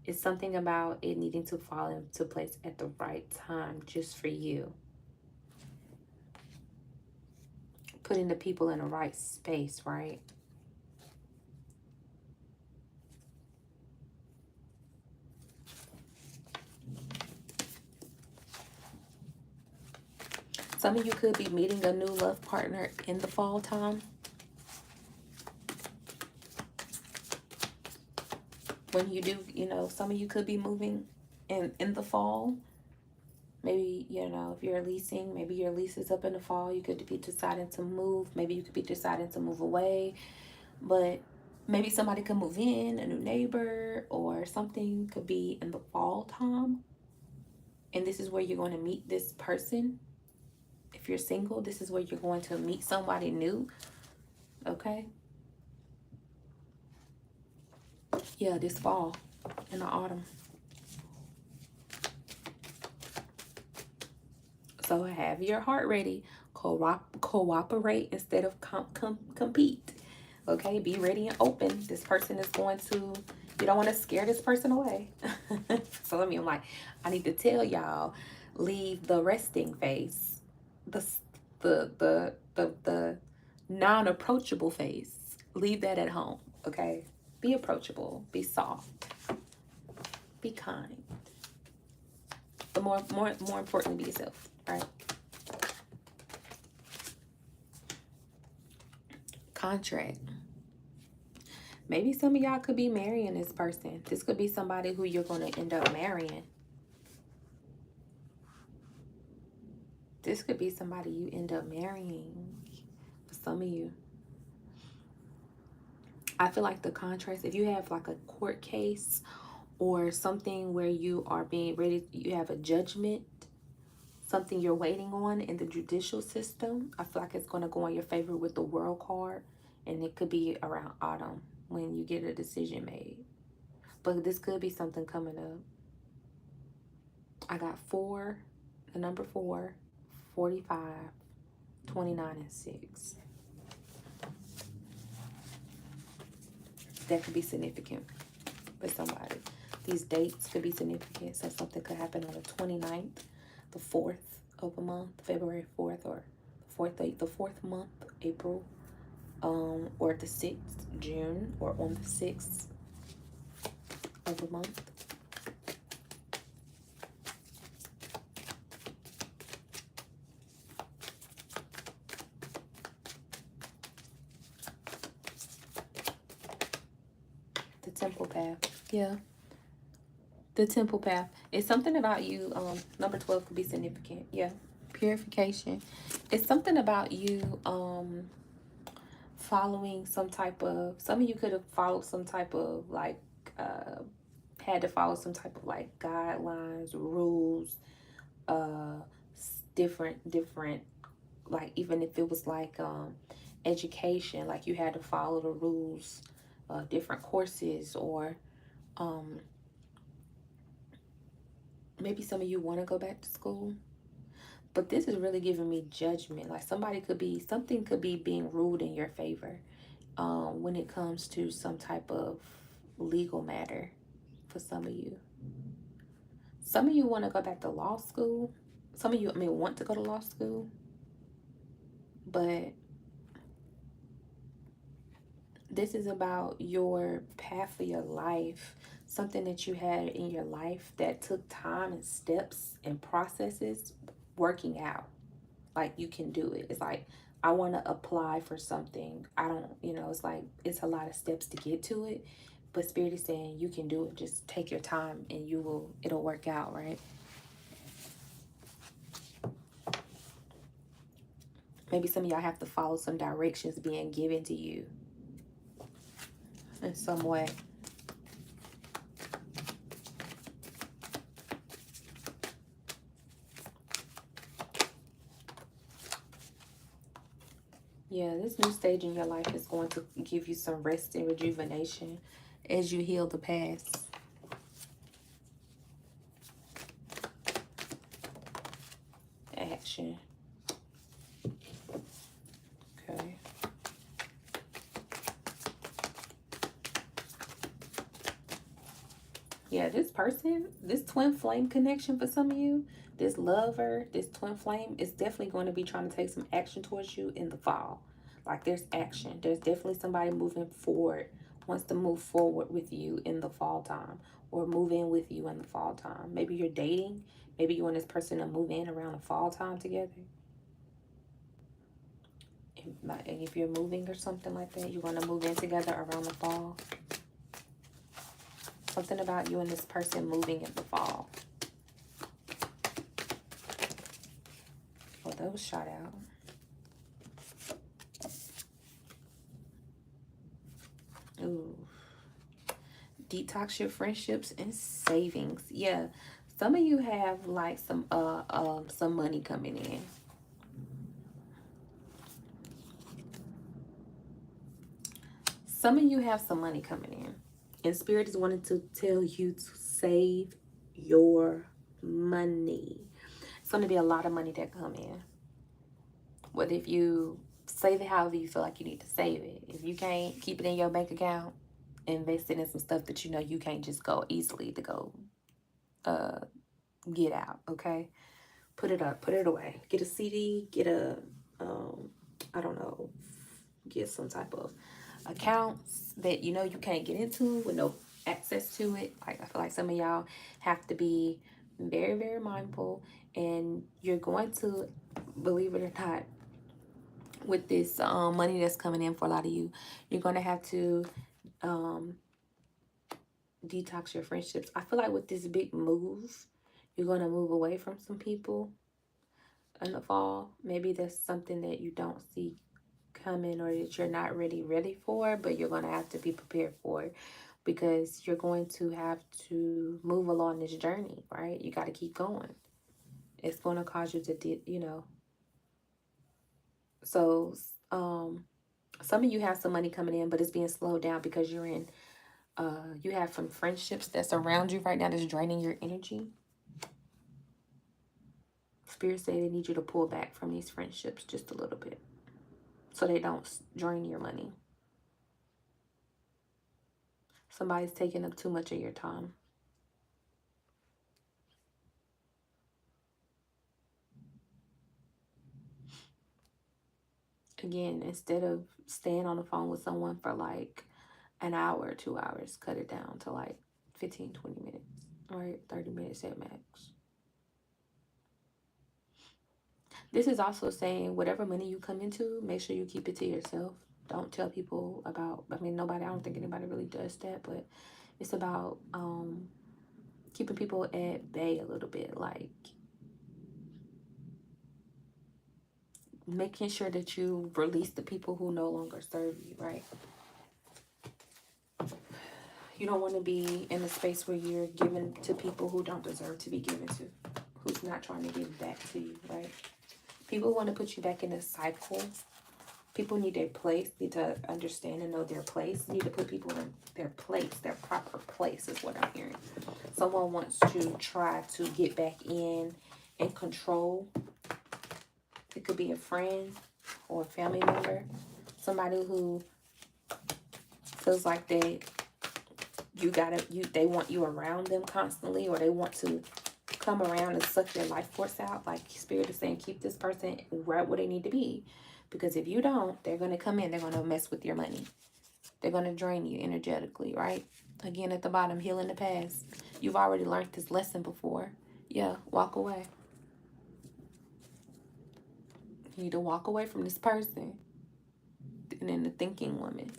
it's something about it needing to fall into place at the right time just for you. Putting the people in the right space, right? Some of you could be meeting a new love partner in the fall time. When you do, some of you could be moving in the fall. Maybe, if you're leasing, maybe your lease is up in the fall. You could be deciding to move. Maybe you could be deciding to move away. But maybe somebody could move in, a new neighbor or something could be in the fall time. And this is where you're going to meet this person. If you're single, this is where you're going to meet somebody new. Okay? Yeah, this fall, in the autumn. So have your heart ready. Cooperate instead of compete. Okay, be ready and open. This person is going to, you don't want to scare this person away. So I'm like, I need to tell y'all, leave the resting face, the non-approachable face. Leave that at home. Okay, be approachable, be soft, be kind. But more importantly, be yourself. Right? Contract. Maybe some of y'all could be marrying this person. This could be somebody who you're going to end up marrying. This could be somebody you end up marrying. For some of you. I feel like the contrast, if you have like a court case or something where you are being ready, you have a judgment, something you're waiting on in the judicial system, I feel like it's going to go in your favor with the World card. And it could be around autumn when you get a decision made. But this could be something coming up. I got 4, the number 4, 45, 29, and 6. That could be significant for somebody. These dates could be significant. So something could happen on the 29th, the 4th of a month, February 4th, or the 4th month, April, or the 6th, June, or on the 6th of a month. The temple path. Yeah. The temple path. It's something about you. Number 12 could be significant. Yeah. Purification. It's something about you following some type of, some of you could have followed some type of like had to follow some type of like guidelines, rules, different like, even if it was like education, like you had to follow the rules, different courses, or maybe some of you want to go back to school. But this is really giving me judgment. Like something could be being ruled in your favor when it comes to some type of legal matter for some of you. Some of you want to go back to law school. Some of you, want to go to law school. But this is about your path for your life. Something that you had in your life that took time and steps and processes working out. Like you can do it. It's like, I want to apply for something. I don't, it's like, it's a lot of steps to get to it. But Spirit is saying you can do it. Just take your time and it'll work out, right? Maybe some of y'all have to follow some directions being given to you. in some way. Yeah, this new stage in your life is going to give you some rest and rejuvenation as you heal the past. Action. Okay. Yeah, this person, this twin flame connection for some of you, this lover, this twin flame is definitely going to be trying to take some action towards you in the fall. Like there's action. There's definitely somebody moving forward, wants to move forward with you in the fall time or move in with you in the fall time. Maybe you're dating. Maybe you and this person to move in around the fall time together. If you're moving or something like that, you're going to move in together around the fall. Something about you and this person moving in the fall. Oh, that was shot out. Ooh. Detox your friendships and savings. Yeah. Some of you have like some money coming in. Some of you have some money coming in. And Spirit is wanting to tell you to save your money. It's going to be a lot of money that come in. Whether if you save it however you feel like you need to save it. If you can't keep it in your bank account, invest it in some stuff that you know you can't just go easily to go get out, okay? Put it up, put it away. Get a CD, get a, I don't know, get some type of accounts that you know you can't get into with no access to it. Like I feel like some of y'all have to be very, very mindful, and you're going to, believe it or not, with this money that's coming in for a lot of you, you're going to have to detox your friendships. I feel like with this big move, you're going to move away from some people in the fall. Maybe there's something that you don't see coming or that you're not really ready for, but you're going to have to be prepared for it because you're going to have to move along this journey, right? You got to keep going. It's going to cause you to, you know. So, some of you have some money coming in, but it's being slowed down because you're in, you have some friendships that's around you right now that's draining your energy. Spirit say they need you to pull back from these friendships just a little bit so they don't drain your money. Somebody's taking up too much of your time. Again, instead of staying on the phone with someone for like an hour or 2 hours, cut it down to like 15, 20 minutes, right? 30 minutes at max. This is also saying whatever money you come into, make sure you keep it to yourself. Don't tell people about, I mean, nobody, I don't think anybody really does that, but it's about keeping people at bay a little bit, like making sure that you release the people who no longer serve you, right? You don't want to be in a space where you're giving to people who don't deserve to be given to, who's not trying to give back to you, right? People want to put you back in a cycle. People need their place, need to understand and know their place, need to put people in their place, their proper place is what I'm hearing. Someone wants to try to get back in and control. It could be a friend or a family member, somebody who feels like they want you around them constantly, or they want to come around and suck your life force out. Like Spirit is saying, keep this person right where they need to be, because if you don't, they're going to come in, they're going to mess with your money, they're going to drain you energetically, right? Again, at the bottom, healing the past. You've already learned this lesson before. Yeah, walk away. You need to walk away from this person. And then the thinking woman.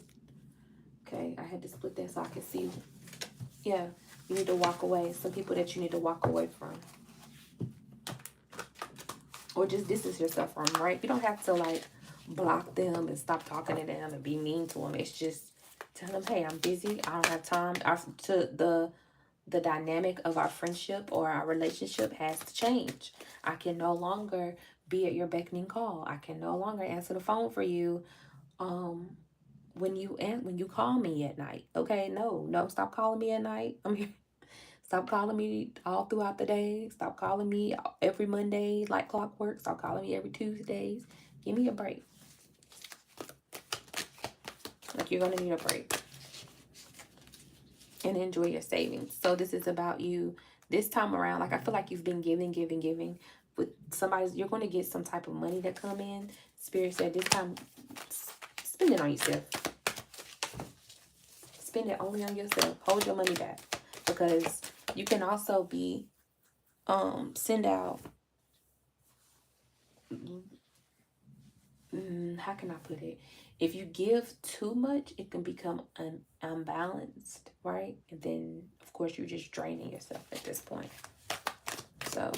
Okay, I had to split that so I could see. Yeah, you need to walk away. Some people that you need to walk away from. Or just distance yourself from, right? You don't have to like block them and stop talking to them and be mean to them. It's just Tell them, hey, I'm busy. I don't have time. The dynamic of our friendship or our relationship has to change. I can no longer be at your beckoning call. I can no longer answer the phone for you when you call me at night. Okay, no, stop calling me at night. I'm here. Stop calling me all throughout the day. Stop calling me every Monday like clockwork. Stop calling me every Tuesdays. Give me a break. Like, you're gonna need a break. And enjoy your savings. So this is about you this time around. Like, I feel like you've been giving. With somebody's, you're going to get some type of money that come in. Spirit said this time, spend it on yourself. Spend it only on yourself. Hold your money back, because you can also be send out. How can I put it? If you give too much, it can become unbalanced, right? And then, of course, you're just draining yourself at this point. So,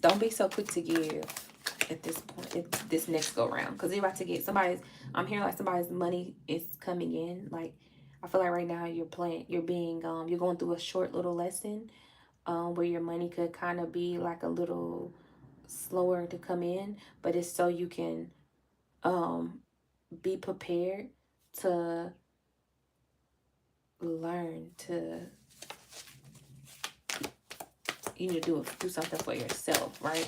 don't be so quick to give at this point, this next go round, because you're about to get somebody's. I'm hearing like somebody's money is coming in. Like, I feel like right now you're going through a short little lesson, where your money could kind of be like a little slower to come in, but it's so you can be prepared to learn to do something for yourself, right?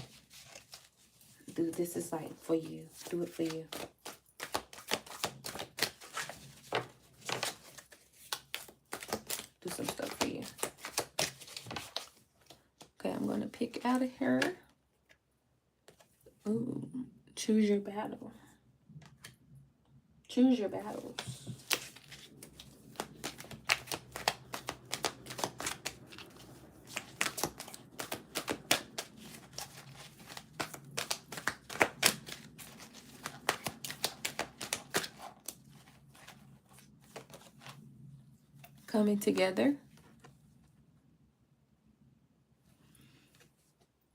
This is like for you. Do it for you. Do some stuff for you. Okay, I'm gonna pick out of here. Ooh, choose your battle. Choose your battles. Coming together.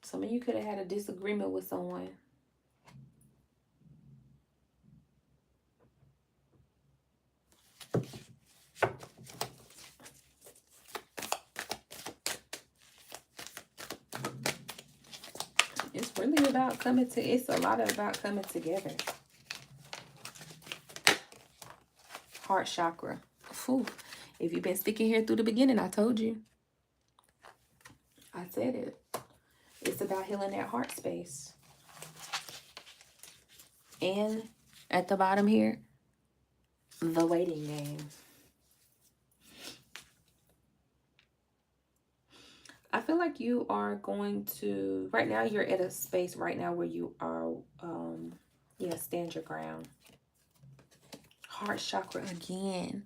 Some of you could have had a disagreement with someone. It's really about it's a lot about coming together. Heart chakra. Whew. If you've been sticking here through the beginning, I told you. I said it. It's about healing that heart space. And at the bottom here, the waiting game. I feel like you are going to, right now you're at a space right now where you are, stand your ground. Heart chakra again.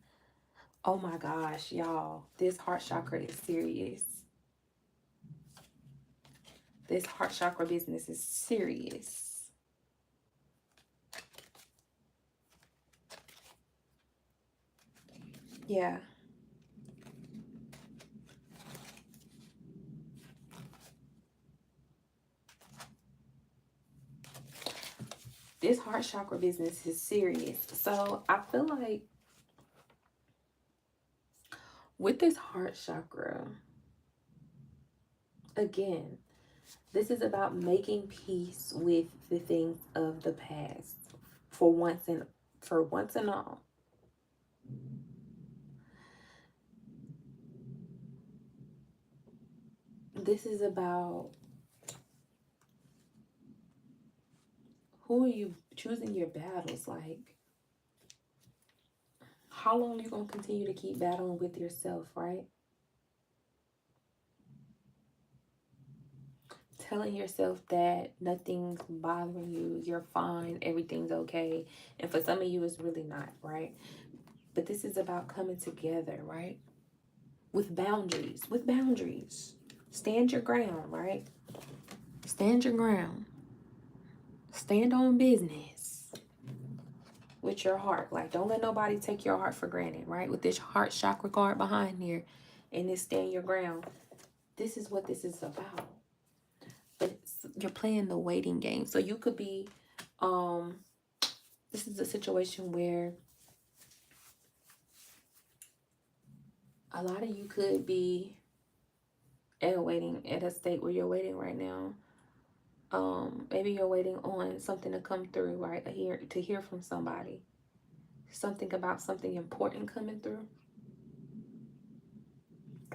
Oh my gosh, y'all. This heart chakra is serious. This heart chakra business is serious. Yeah. This heart chakra business is serious. So I feel like with this heart chakra, again, this is about making peace with the things of the past for once and all. This is about who are you choosing your battles. Like, how long are you going to continue to keep battling with yourself, right? Telling yourself that nothing's bothering you, you're fine, everything's okay. And for some of you, it's really not, right? But this is about coming together, right? With boundaries. Stand your ground, right? Stand your ground. Stand on business with your heart. Like, don't let nobody take your heart for granted, right? With this heart chakra card behind here and this stand your ground. This is what this is about. But you're playing the waiting game. So you could be Um, this is a situation where a lot of you could be at a state where you're waiting right now. Maybe you're waiting on something to come through, right? To hear from somebody. Something about something important coming through.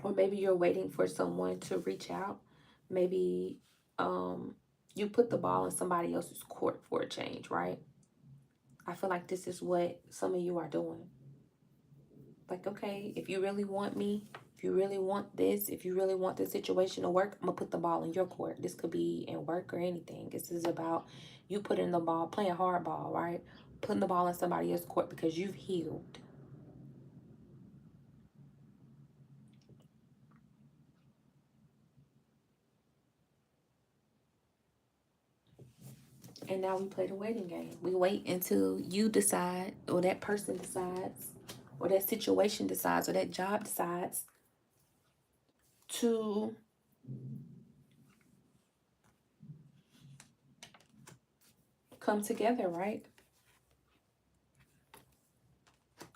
Or maybe you're waiting for someone to reach out. Maybe you put the ball in somebody else's court for a change, right? I feel like this is what some of you are doing. Like, okay, if you really want me, if you really want this, if you really want this situation to work, I'm gonna put the ball in your court. This could be in work or anything. This is about you putting the ball, playing hardball, right? Putting the ball in somebody else's court because you've healed. And now we play the waiting game. We wait until you decide, or that person decides, or that situation decides, or that job decides to come together, right?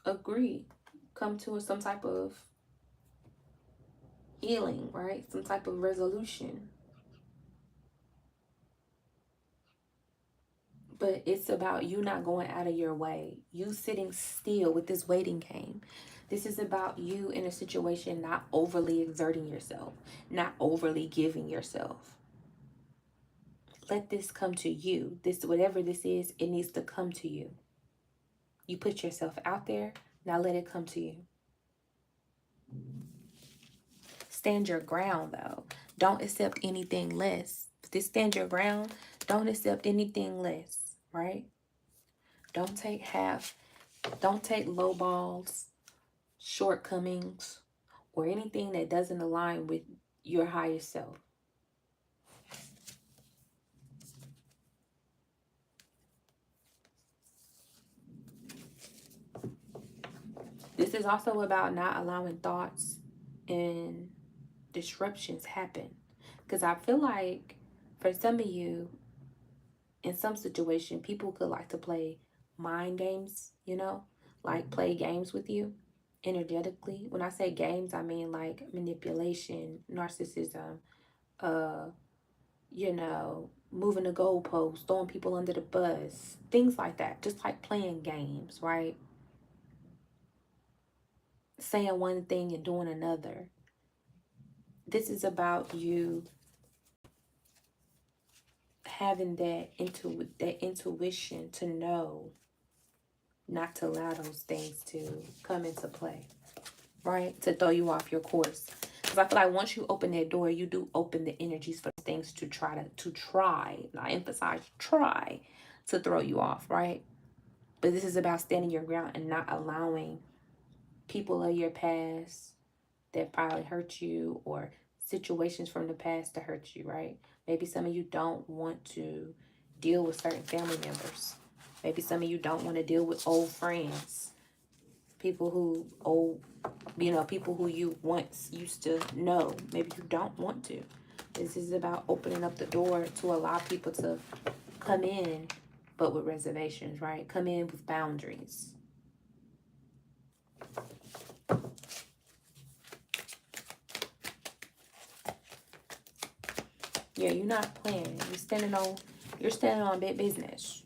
Agree. Come to some type of healing, right? Some type of resolution. But it's about you not going out of your way. You sitting still with this waiting game. This is about you in a situation not overly exerting yourself, not overly giving yourself. Let this come to you. This, whatever this is, it needs to come to you. You put yourself out there. Now let it come to you. Stand your ground, though. Don't accept anything less. If this stand your ground, don't accept anything less, right? Don't take half, don't take low balls, shortcomings, or anything that doesn't align with your higher self. This is also about not allowing thoughts and disruptions happen. Because I feel like for some of you, in some situation, people could like to play mind games, like play games with you energetically. When I say games, I mean like manipulation, narcissism, uh, moving the goalposts, throwing people under the bus, things like that. Just like playing games, right? Saying one thing and doing another. This is about you having that intuition to know not to allow those things to come into play, right? To throw you off your course. Because I feel like once you open that door, you do open the energies for things to try, and I emphasize try to throw you off, right? But this is about standing your ground and not allowing people of your past that probably hurt you or situations from the past to hurt you, right? Maybe some of you don't want to deal with certain family members. Maybe some of you don't want to deal with old friends, people who you once used to know. Maybe you don't want to. This is about opening up the door to allow people to come in, but with reservations, right? Come in with boundaries. Yeah, you're not playing. You're standing on big business.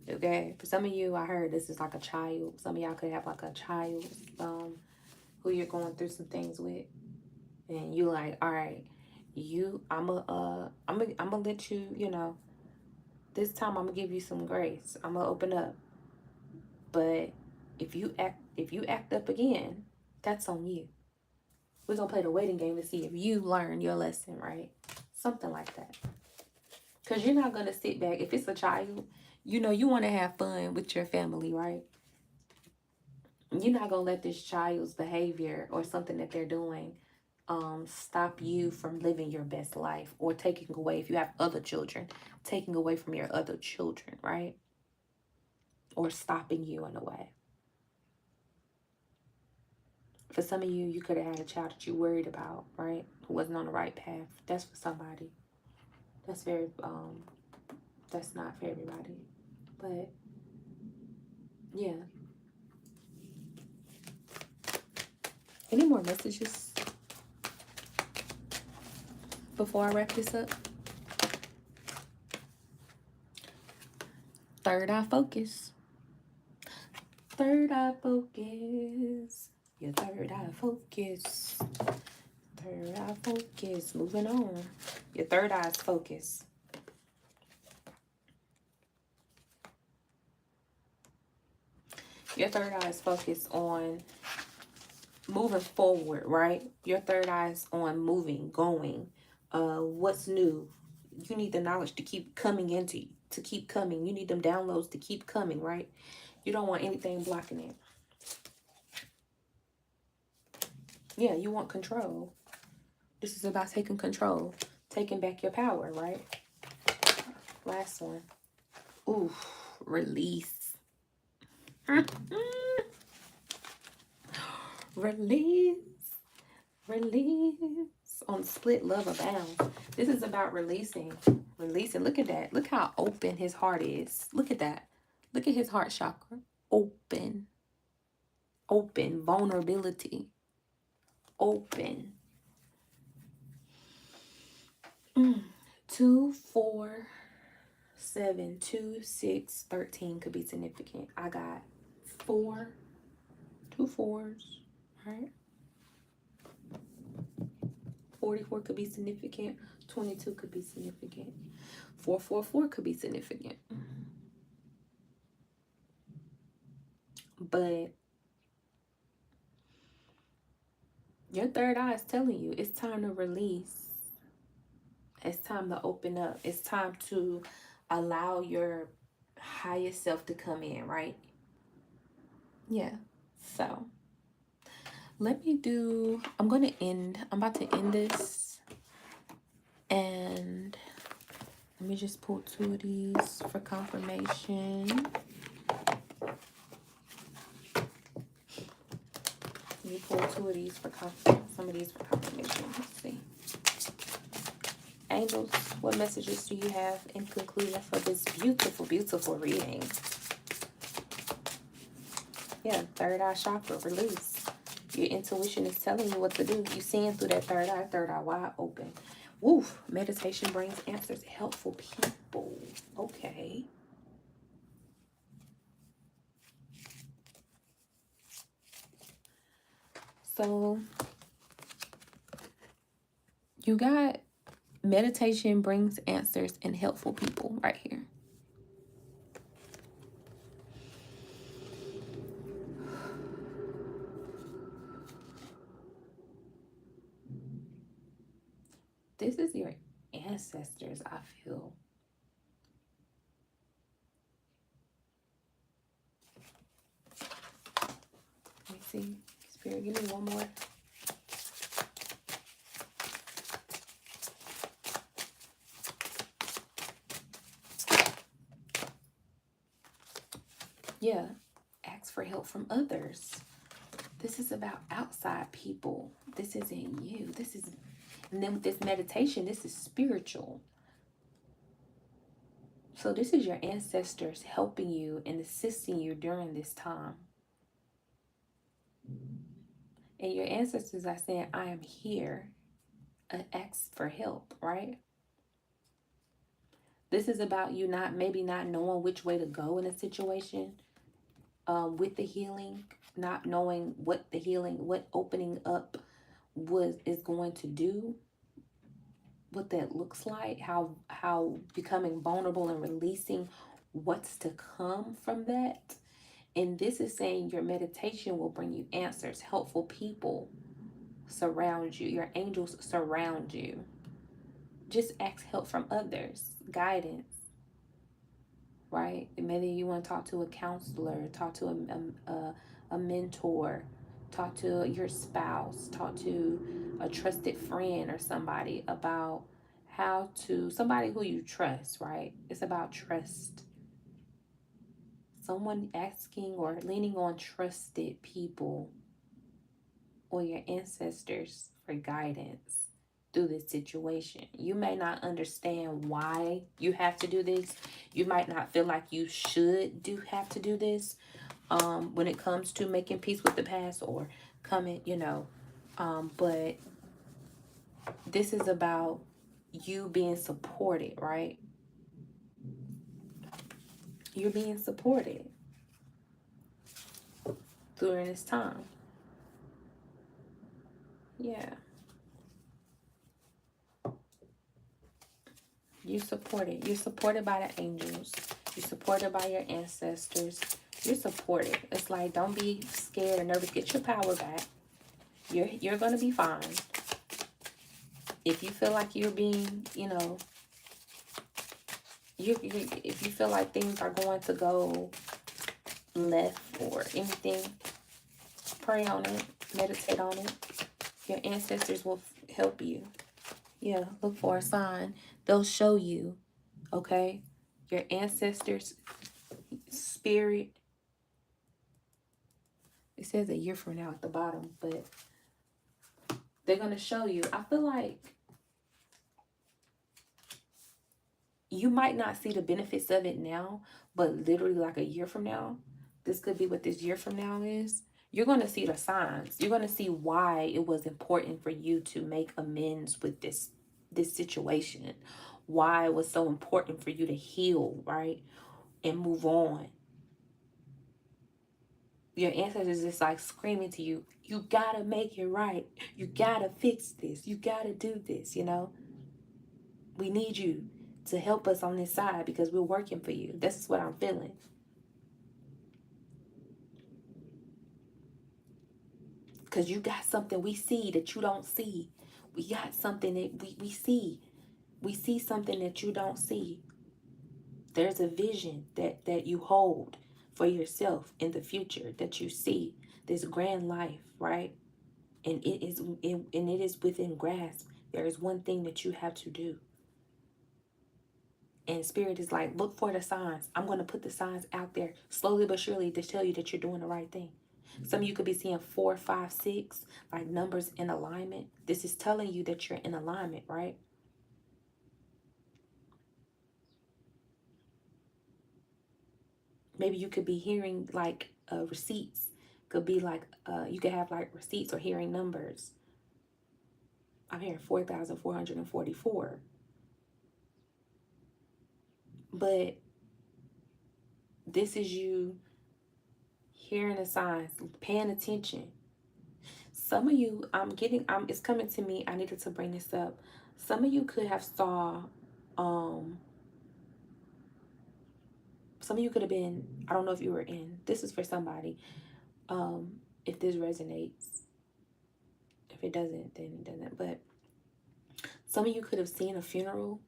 Okay. For some of you, I heard this is like a child. Some of y'all could have like a child, who you're going through some things with. And you like, all right, I'm gonna let you, this time I'm gonna give you some grace. I'm gonna open up. But if you act up again, that's on you. We're gonna play the waiting game to see if you learn your lesson, right? Something like that. Because you're not going to sit back. If it's a child, you want to have fun with your family, right? You're not going to let this child's behavior or something that they're doing stop you from living your best life, or taking away, if you have other children, taking away from your other children, right? Or stopping you in a way. For some of you, you could have had a child that you worried about, right? Who wasn't on the right path. That's for somebody. That's not for everybody. But yeah. Any more messages before I wrap this up? Third eye focus. Third eye focus. Your third eye focus. Third eye focus. Moving on. Your third eye's focus. Your third eye is focused on moving forward, right? Your third eye is on moving, going. What's new? You need the knowledge to keep coming into you, to keep coming. You need them downloads to keep coming, right? You don't want anything blocking it. Yeah, you want control. This is about taking control, taking back your power, right? Last one. Ooh, release. Release. Release. On split love abounds. This is about releasing. Releasing. Look at that. Look how open his heart is. Look at that. Look at his heart chakra. Open. Open. Vulnerability. Open. 2, 4, 7, 2, 6, 13 could be significant. I got 4, 2 4s, right? 44 could be significant. 22 could be significant. 444 could be significant. But your third eye is telling you it's time to release. It's time to open up. It's time to allow your highest self to come in, right? Yeah. So I'm about to end this. And let me just pull 2 of these for confirmation. Let me pull 2 of these for some of these for confirmation. Let's see. Angels, what messages do you have in conclusion for this beautiful, beautiful reading? Yeah, third eye chakra, release. Your intuition is telling you what to do. You're seeing through that third eye wide open. Woof, meditation brings answers. Helpful people. Okay. So, you got meditation brings answers and helpful people right here. This is your ancestors, I feel. Let me see. Spirit, give me one more. Yeah. Ask for help from others. This is about outside people. This isn't you. And then with this meditation, this is spiritual. So this is your ancestors helping you and assisting you during this time. And your ancestors are saying, I am here. Ask for help, right? This is about you maybe not knowing which way to go in a situation with the healing, not knowing what opening up is going to do, what that looks like, how becoming vulnerable and releasing what's to come from that. And this is saying your meditation will bring you answers. Helpful people surround you. Your angels surround you. Just ask help from others. Guidance, right? Maybe you want to talk to a counselor, talk to a mentor, talk to your spouse, talk to a trusted friend or somebody about somebody who you trust, right? It's about trust. Someone asking or leaning on trusted people or your ancestors for guidance through this situation. You may not understand why you have to do this. You might not feel like you should have to do this when it comes to making peace with the past or coming, but this is about you being supported, right? You're being supported during this time. Yeah. You're supported. You're supported by the angels. You're supported by your ancestors. You're supported. It's like, don't be scared or nervous. Get your power back. You're gonna be fine. If you feel like you're being, if you feel like things are going to go left or anything, pray on it, meditate on it. Your ancestors will help you. Yeah, look for a sign. They'll show you, okay? Your ancestors, spirit. It says a year from now at the bottom, but they're going to show you. I feel like you might not see the benefits of it now, but literally like a year from now, this could be what this year from now is. You're going to see the signs. You're going to see why it was important for you to make amends with this situation. Why it was so important for you to heal, right? And move on. Your ancestors is like screaming to you, you gotta make it right. You gotta fix this. You gotta do this, We need you to help us on this side because we're working for you. This is what I'm feeling. Because you got something we see that you don't see. We got something that we see. We see something that you don't see. There's a vision that you hold for yourself in the future that you see. This grand life, right? And it is within grasp. There is one thing that you have to do. And spirit is like, look for the signs. I'm going to put the signs out there slowly but surely to tell you that you're doing the right thing. Some of you could be seeing 4, 5, 6, like numbers in alignment. This is telling you that you're in alignment, right? Maybe you could be hearing like receipts. Could be like, you could have like receipts or hearing numbers. I'm hearing 4,444. But this is you hearing the signs, paying attention. Some of you, it's coming to me. I needed to bring this up. Some of you could have saw, some of you could have been, I don't know if you were in, this is for somebody. If this resonates, if it doesn't, then it doesn't. But some of you could have seen a funeral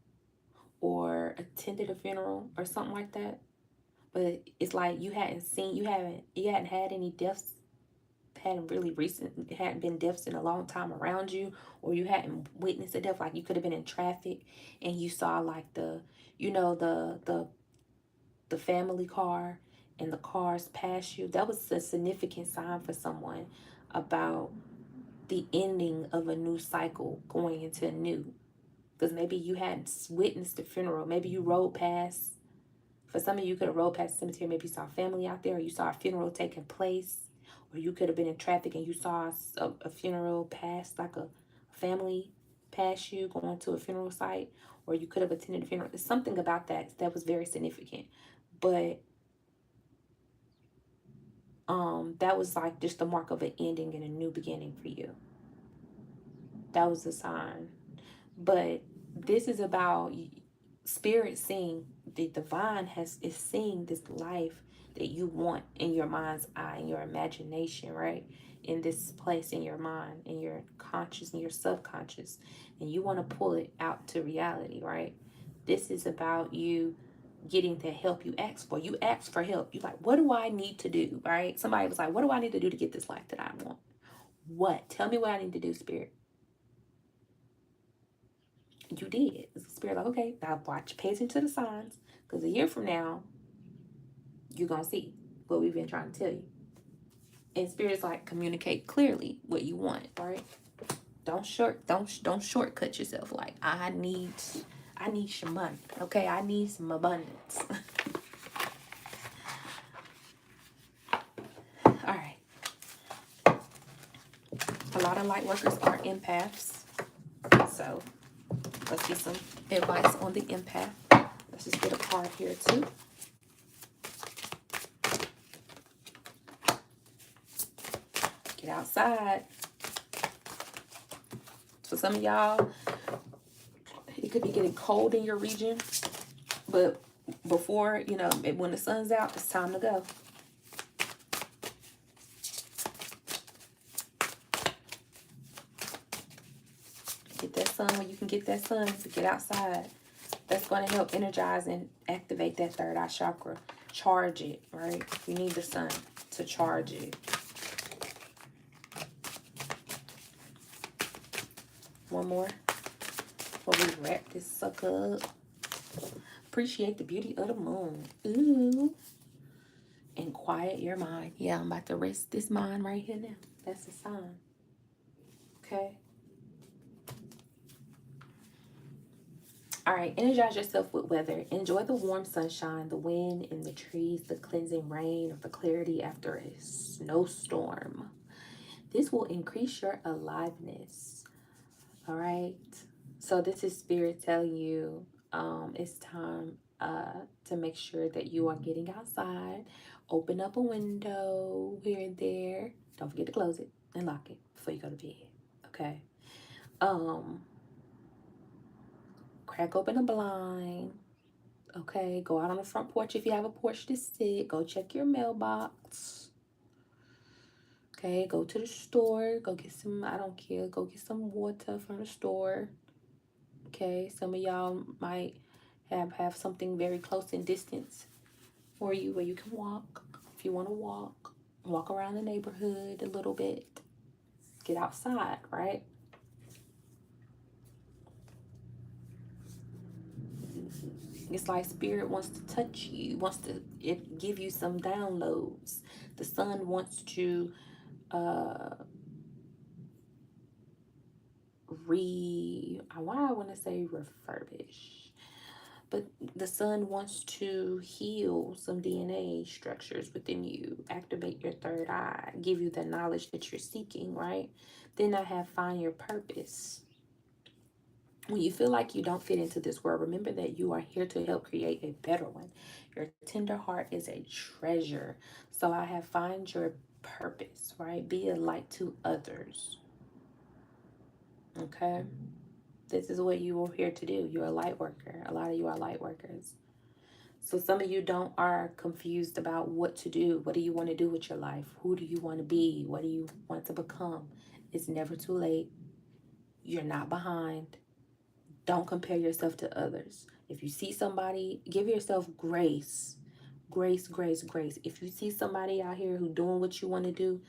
or attended a funeral or something like that. But it's like you hadn't had any deaths, hadn't been deaths in a long time around you, or you hadn't witnessed a death. Like you could have been in traffic and you saw like the family car and the cars pass you. That was a significant sign for someone about the ending of a new cycle going into a new. Because maybe you hadn't witnessed the funeral. Maybe you rode past. For some of you, could have rode past the cemetery. Maybe you saw family out there, or you saw a funeral taking place. Or you could have been in traffic and you saw a funeral pass, like a family pass you going to a funeral site. Or you could have attended a funeral. There's something about that was very significant. But that was like just the mark of an ending and a new beginning for you. That was a sign. But this is about spirit seeing, the divine is seeing this life that you want in your mind's eye, in your imagination, right? In this place in your mind, in your conscious, in your subconscious. And you want to pull it out to reality, right? This is about you getting the help you ask for. You ask for help. You're like, what do I need to do, right? Somebody was like, what do I need to do to get this life that I want? What? Tell me what I need to do, spirit. You did. The spirit like, okay, now watch, pay attention to the signs, because a year from now, you're going to see what we've been trying to tell you. And spirit's like, communicate clearly what you want, right? Don't shortcut yourself. Like, I need I need some money. Okay, I need some abundance. All right. A lot of light workers are empaths. So let's get some advice on the empath. Let's just get a card here too. Get outside. For some of y'all, it could be getting cold in your region. But before, you know, when the sun's out, it's time to go. Get that sun when you can get that sun. So get outside. That's going to help energize and activate that third eye chakra. Charge it, right? You need the sun to charge it. One more before we wrap this sucker up. Appreciate the beauty of the moon. Ooh. And quiet your mind. Yeah, I'm about to rest this mind right here now. That's a sign. Okay. All right, energize yourself with weather. Enjoy the warm sunshine, the wind in the trees, the cleansing rain, or the clarity after a snowstorm. This will increase your aliveness. All right. So this is Spirit telling you it's time to make sure that you are getting outside. Open up a window here and there. Don't forget to close it and lock it before you go to bed. Okay. Crack open a blind. Okay, go out on the front porch if you have a porch to sit. Go check your mailbox. Okay, go to the store. Go get some, I don't care, go get some water from the store. Okay, some of y'all might have something very close in distance for you where you can walk. If you want to walk around the neighborhood a little bit. Get outside, right? It's like Spirit wants to touch you, wants to give you some downloads. The sun wants to why I want to say refurbish, but the sun wants to heal some DNA structures within you, activate your third eye, give you the knowledge that you're seeking, right? Then I have find your purpose. When you feel like you don't fit into this world, remember that you are here to help create a better one. Your tender heart is a treasure. So I have find your purpose, right? Be a light to others. Okay? This is what you are here to do. You're a light worker. A lot of you are light workers. So some of you are confused about what to do. What do you want to do with your life? Who do you want to be? What do you want to become? It's never too late. You're not behind. Don't compare yourself to others. If you see somebody, give yourself grace. Grace, grace, grace. If you see somebody out here who doing what you want to do,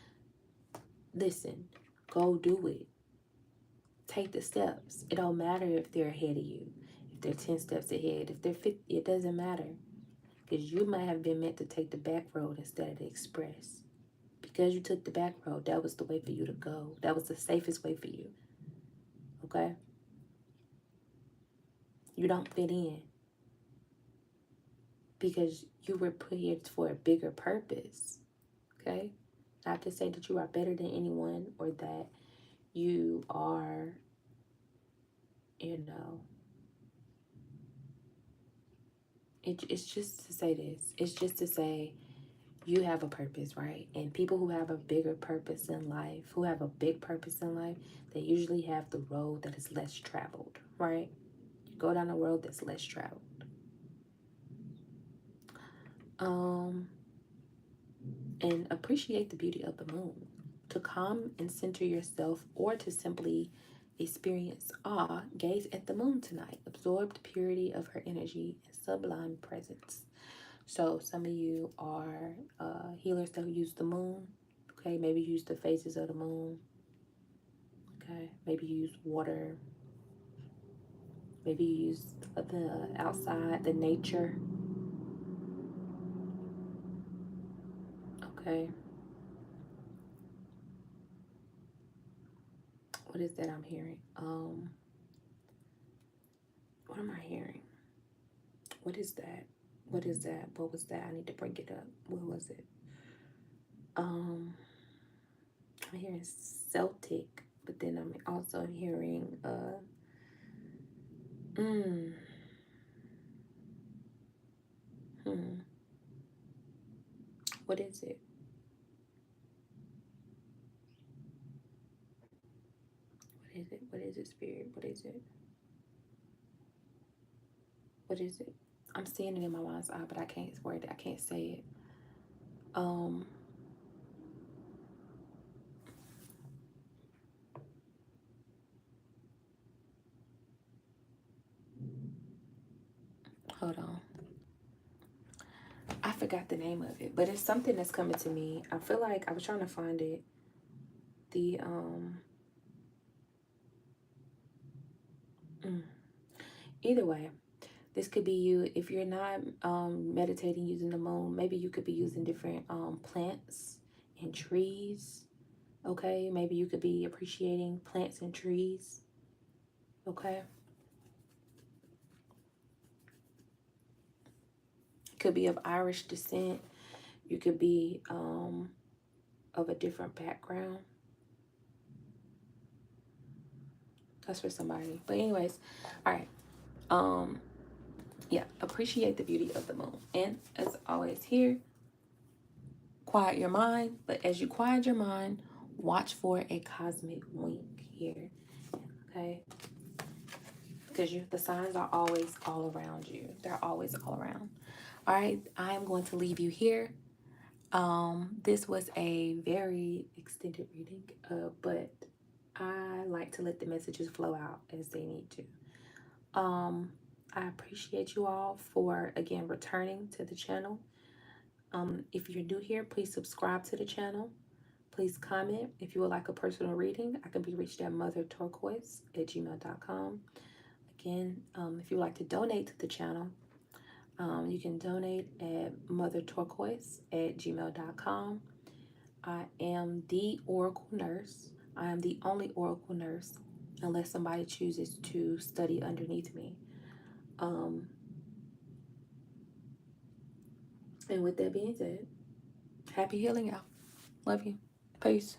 listen, go do it. Take the steps. It don't matter if they're ahead of you, if they're 10 steps ahead, if they're 50, it doesn't matter. Because you might have been meant to take the back road instead of the express. Because you took the back road, that was the way for you to go. That was the safest way for you. Okay? You don't fit in. Because you were put here for a bigger purpose. Okay? Not to say that you are better than anyone or that you are, it's just to say this. It's just to say you have a purpose, right? And people who have a bigger purpose in life, who have a big purpose in life, they usually have the road that is less traveled, right? You go down a road that's less traveled. And appreciate the beauty of the moon. To calm and center yourself, or to simply experience awe, gaze at the moon tonight. Absorb the purity of her energy and sublime presence. So some of you are healers that use the moon. Okay, maybe use the phases of the moon. Okay, maybe use water. Maybe use the outside, the nature. Okay. What is that I'm hearing? What am I hearing? What is that? What is that? What was that? I need to break it up. What was it? I'm hearing Celtic, but then I'm also hearing mm, hmm, what is it? What is it? What is it, spirit? What is it? What is it? I'm seeing it in my mind's eye, but I can't word it. I can't say it. Um, hold on. I forgot the name of it, but it's something that's coming to me. I feel like I was trying to find it. The mm. Either way, this could be you. If you're not meditating using the moon, maybe you could be using different plants and trees. Okay, maybe you could be appreciating plants and trees. Okay, could be of Irish descent. You could be of a different background. That's for somebody. But anyways, all right. Yeah, appreciate the beauty of the moon. And as always here, quiet your mind. But as you quiet your mind, watch for a cosmic wink here. Okay? Because the signs are always all around you. They're always all around. All right, I am going to leave you here. This was a very extended reading, but I like to let the messages flow out as they need to. I appreciate you all for, again, returning to the channel. If you're new here, please subscribe to the channel. Please comment. If you would like a personal reading, I can be reached at motherturquoise@gmail.com. Again, if you would like to donate to the channel, you can donate at motherturquoise@gmail.com. I am the Oracle Nurse. I am the only Oracle Nurse, unless somebody chooses to study underneath me. And with that being said, happy healing, y'all. Love you. Peace.